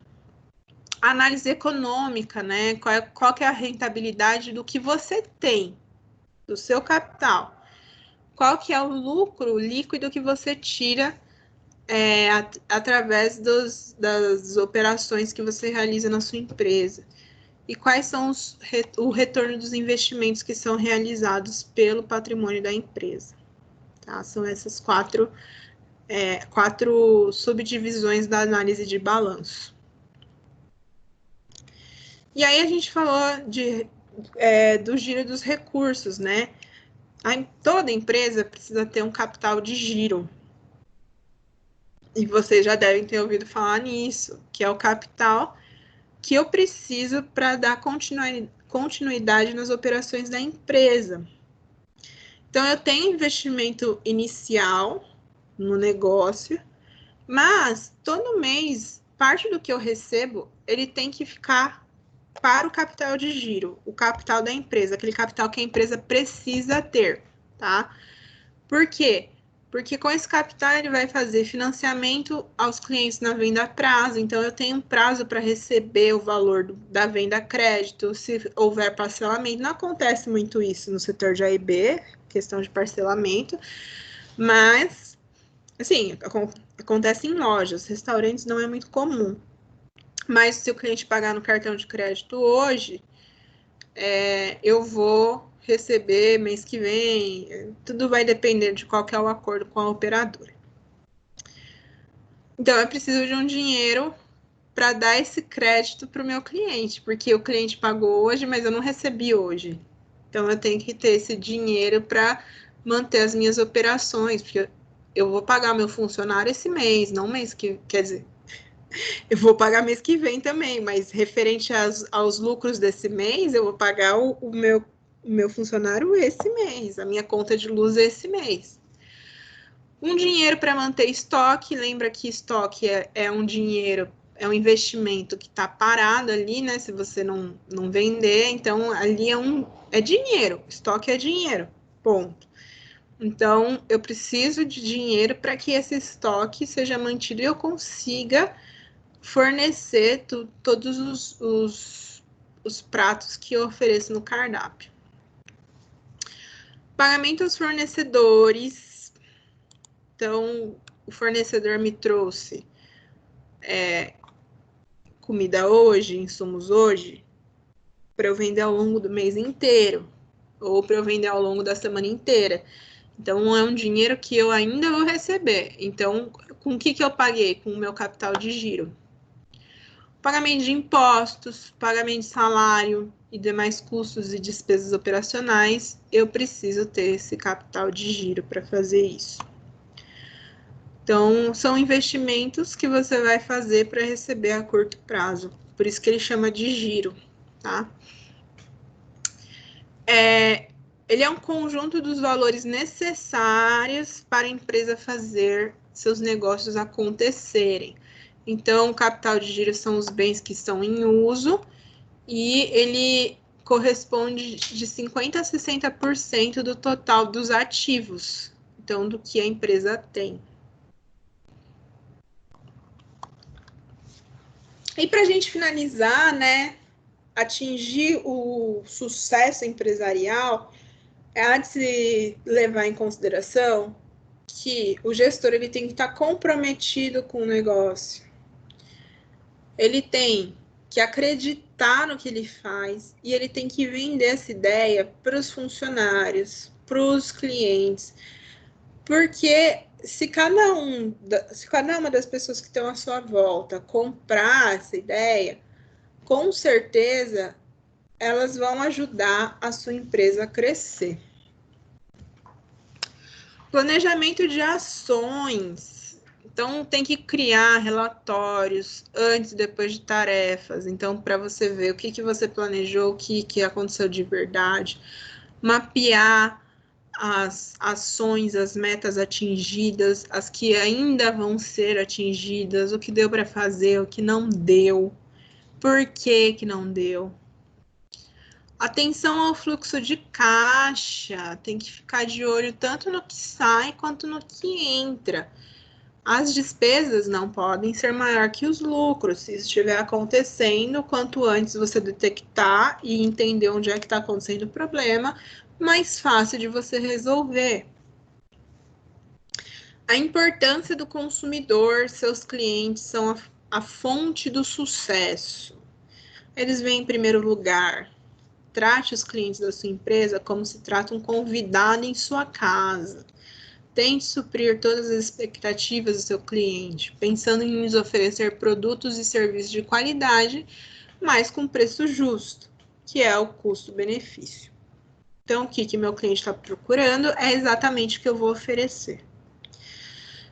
Análise econômica, né? Qual que é a rentabilidade do que você tem, do seu capital? Qual que é o lucro líquido que você tira através das operações que você realiza na sua empresa? E quais são o retorno dos investimentos que são realizados pelo patrimônio da empresa? Tá? São essas quatro subdivisões da análise de balanço. E aí a gente falou do giro dos recursos, né? Toda empresa precisa ter um capital de giro. E vocês já devem ter ouvido falar nisso, que é o capital que eu preciso para dar continuidade nas operações da empresa. Então, eu tenho investimento inicial no negócio, mas todo mês, parte do que eu recebo, ele tem que ficar para o capital de giro, o capital da empresa, aquele capital que a empresa precisa ter, tá? Por quê? Porque com esse capital ele vai fazer financiamento aos clientes na venda a prazo, então eu tenho um prazo para receber o valor da venda a crédito, se houver parcelamento. Não acontece muito isso no setor de A e B, questão de parcelamento, mas, assim, acontece em lojas, restaurantes não é muito comum. Mas se o cliente pagar no cartão de crédito hoje, eu vou receber mês que vem, tudo vai depender de qual que é o acordo com a operadora. Então, eu preciso de um dinheiro para dar esse crédito para o meu cliente, porque o cliente pagou hoje, mas eu não recebi hoje. Então, eu tenho que ter esse dinheiro para manter as minhas operações, porque eu vou pagar meu funcionário esse mês, não mês que, quer dizer, eu vou pagar mês que vem também, mas referente aos lucros desse mês, eu vou pagar o meu funcionário esse mês, a minha conta de luz esse mês. Um dinheiro para manter estoque, lembra que estoque é um dinheiro, é um investimento que está parado ali, né? Se você não vender, então ali é dinheiro, estoque é dinheiro, ponto. Então, eu preciso de dinheiro para que esse estoque seja mantido e eu consiga fornecer todos os pratos que eu ofereço no cardápio. Pagamento aos fornecedores. Então, o fornecedor me trouxe comida hoje, insumos hoje, para eu vender ao longo do mês inteiro, ou para eu vender ao longo da semana inteira. Então, é um dinheiro que eu ainda vou receber. Então, com o que eu paguei? Com o meu capital de giro. Pagamento de impostos, pagamento de salário e demais custos e despesas operacionais, eu preciso ter esse capital de giro para fazer isso. Então, são investimentos que você vai fazer para receber a curto prazo. Por isso que ele chama de giro, tá? Ele é um conjunto dos valores necessários para a empresa fazer seus negócios acontecerem. Então, o capital de giro são os bens que estão em uso e ele corresponde de 50% a 60% do total dos ativos, então, do que a empresa tem. E para a gente finalizar, né, atingir o sucesso empresarial, há de se levar em consideração que o gestor ele tem que estar comprometido com o negócio. Ele tem que acreditar no que ele faz e ele tem que vender essa ideia para os funcionários, para os clientes, porque se cada uma das pessoas que estão à sua volta comprar essa ideia, com certeza elas vão ajudar a sua empresa a crescer. Planejamento de ações. Então, tem que criar relatórios antes e depois de tarefas. Então, para você ver o que você planejou, o que aconteceu de verdade. Mapear as ações, as metas atingidas, as que ainda vão ser atingidas, o que deu para fazer, o que não deu, por que não deu. Atenção ao fluxo de caixa, tem que ficar de olho tanto no que sai quanto no que entra. As despesas não podem ser maior que os lucros. Se isso estiver acontecendo, quanto antes você detectar e entender onde é que está acontecendo o problema, mais fácil de você resolver. A importância do consumidor, seus clientes são a fonte do sucesso. Eles vêm em primeiro lugar. Trate os clientes da sua empresa como se trata um convidado em sua casa. Tente suprir todas as expectativas do seu cliente, pensando em lhes oferecer produtos e serviços de qualidade, mas com preço justo, que é o custo-benefício. Então, o que meu cliente está procurando é exatamente o que eu vou oferecer.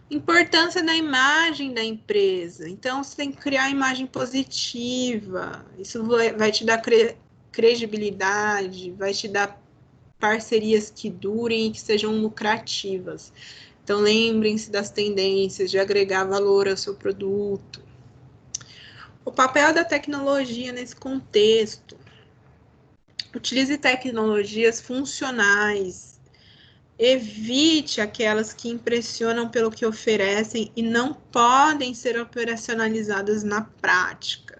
Importância da imagem da empresa. Então, você tem que criar imagem positiva. Isso vai te dar credibilidade, vai te dar parcerias que durem e que sejam lucrativas. Então, lembrem-se das tendências, de agregar valor ao seu produto. O papel da tecnologia nesse contexto. Utilize tecnologias funcionais. Evite aquelas que impressionam pelo que oferecem e não podem ser operacionalizadas na prática.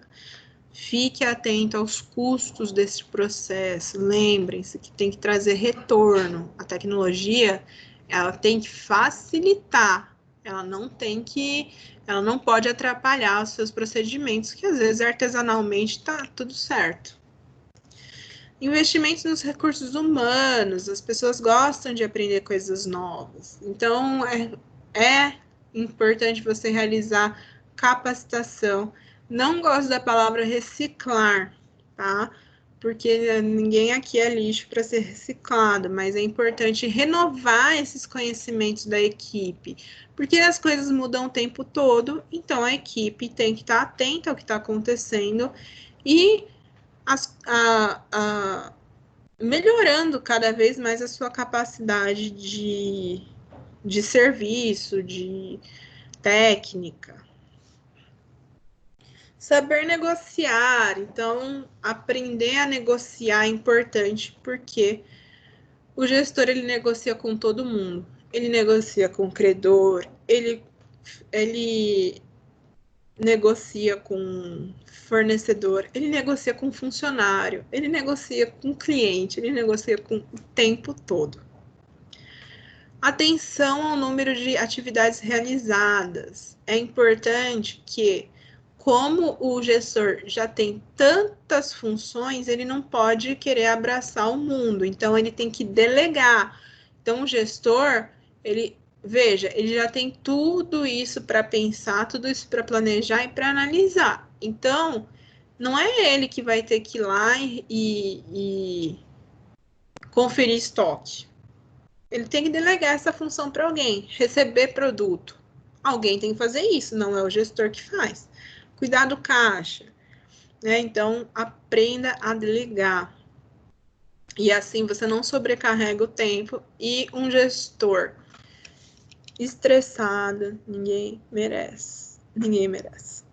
Fique atento aos custos desse processo. Lembrem-se que tem que trazer retorno. A tecnologia, ela tem que facilitar. Ela não pode atrapalhar os seus procedimentos, que às vezes artesanalmente está tudo certo. Investimentos nos recursos humanos. As pessoas gostam de aprender coisas novas. Então, é importante você realizar capacitação. Não gosto da palavra reciclar, tá? Porque ninguém aqui é lixo para ser reciclado, mas é importante renovar esses conhecimentos da equipe, porque as coisas mudam o tempo todo, então a equipe tem que estar atenta ao que está acontecendo e melhorando cada vez mais a sua capacidade de serviço, de técnica. Saber negociar, então aprender a negociar é importante porque o gestor ele negocia com todo mundo, ele negocia com o credor, ele negocia com fornecedor, ele negocia com funcionário, ele negocia com cliente, ele negocia com o tempo todo. Atenção ao número de atividades realizadas. É importante que, como o gestor já tem tantas funções, ele não pode querer abraçar o mundo, então ele tem que delegar. Então, o gestor, ele já tem tudo isso para pensar, tudo isso para planejar e para analisar. Então, não é ele que vai ter que ir lá e conferir estoque. Ele tem que delegar essa função para alguém, receber produto. Alguém tem que fazer isso, não é o gestor que faz. Cuidar do caixa, né? Então, aprenda a delegar. E assim você não sobrecarrega o tempo. E um gestor estressado, ninguém merece. Ninguém merece,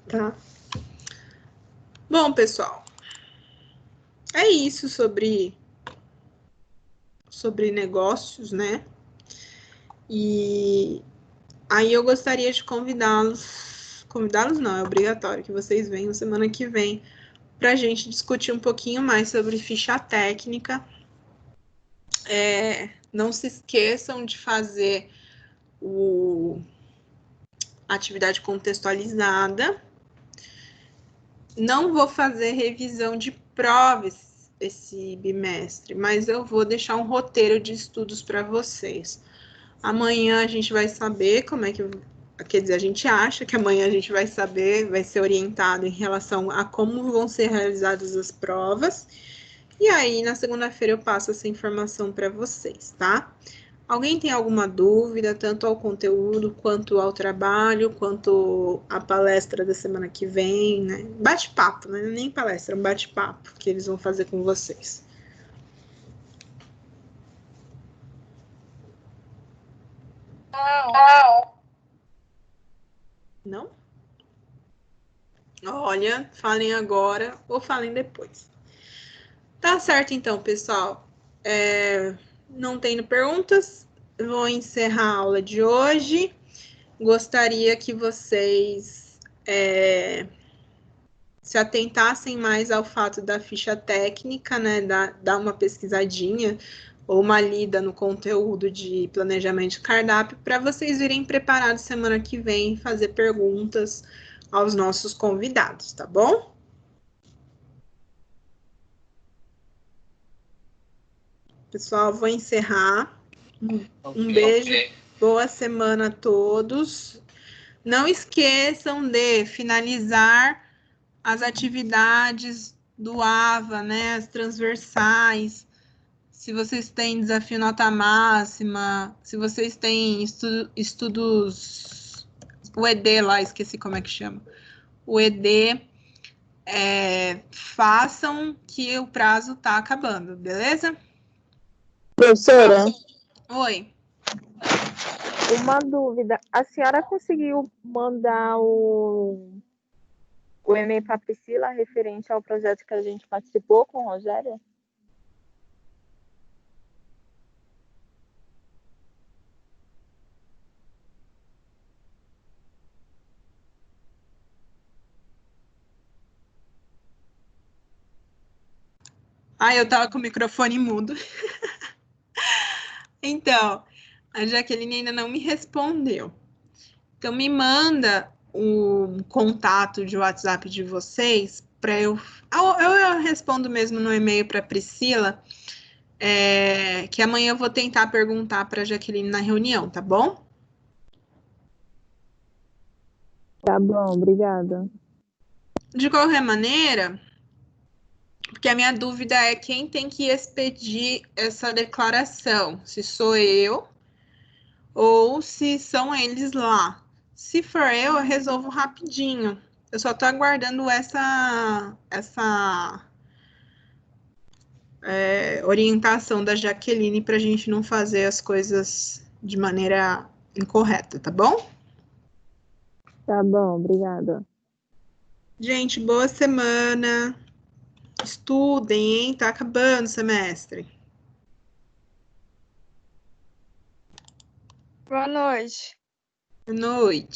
tá? Bom, pessoal, é isso sobre negócios, né? E aí eu gostaria de convidá-los não, é obrigatório que vocês venham semana que vem para a gente discutir um pouquinho mais sobre ficha técnica. Não se esqueçam de fazer a atividade contextualizada. Não vou fazer revisão de provas esse bimestre, mas eu vou deixar um roteiro de estudos para vocês. Amanhã a gente vai saber como é que... Quer dizer, a gente acha que amanhã a gente vai saber, vai ser orientado em relação a como vão ser realizadas as provas. E aí, na segunda-feira, eu passo essa informação para vocês, tá? Alguém tem alguma dúvida, tanto ao conteúdo, quanto ao trabalho, quanto à palestra da semana que vem, né? Bate-papo, né? Nem palestra, é um bate-papo que eles vão fazer com vocês. Não? Olha, falem agora ou falem depois. Tá certo, então, pessoal. Não tendo perguntas, vou encerrar a aula de hoje. Gostaria que vocês se atentassem mais ao fato da ficha técnica, né? Dar uma pesquisadinha ou uma lida no conteúdo de planejamento de cardápio para vocês virem preparados semana que vem e fazer perguntas aos nossos convidados, tá bom? Pessoal, vou encerrar. Um beijo, boa semana a todos. Não esqueçam de finalizar as atividades do AVA, né? As transversais. Se vocês têm desafio nota máxima, se vocês têm estudos, o ED lá, esqueci como é que chama. O ED, façam que o prazo tá acabando, beleza? Professora, Oi. uma dúvida. A senhora conseguiu mandar o e-mail para a Priscila referente ao projeto que a gente participou com o Rogério? Eu tava com o microfone mudo. Então, a Jaqueline ainda não me respondeu. Então, me manda o contato de WhatsApp de vocês para eu respondo mesmo no e-mail para Priscila, que amanhã eu vou tentar perguntar para a Jaqueline na reunião, tá bom? Tá bom, obrigada. De qualquer maneira, porque a minha dúvida é quem tem que expedir essa declaração, se sou eu ou se são eles lá. Se for eu resolvo rapidinho. Eu só tô aguardando essa orientação da Jaqueline para a gente não fazer as coisas de maneira incorreta, tá bom? Tá bom, obrigada. Gente, boa semana. Estudem, hein? Tá acabando o semestre. Boa noite. Boa noite.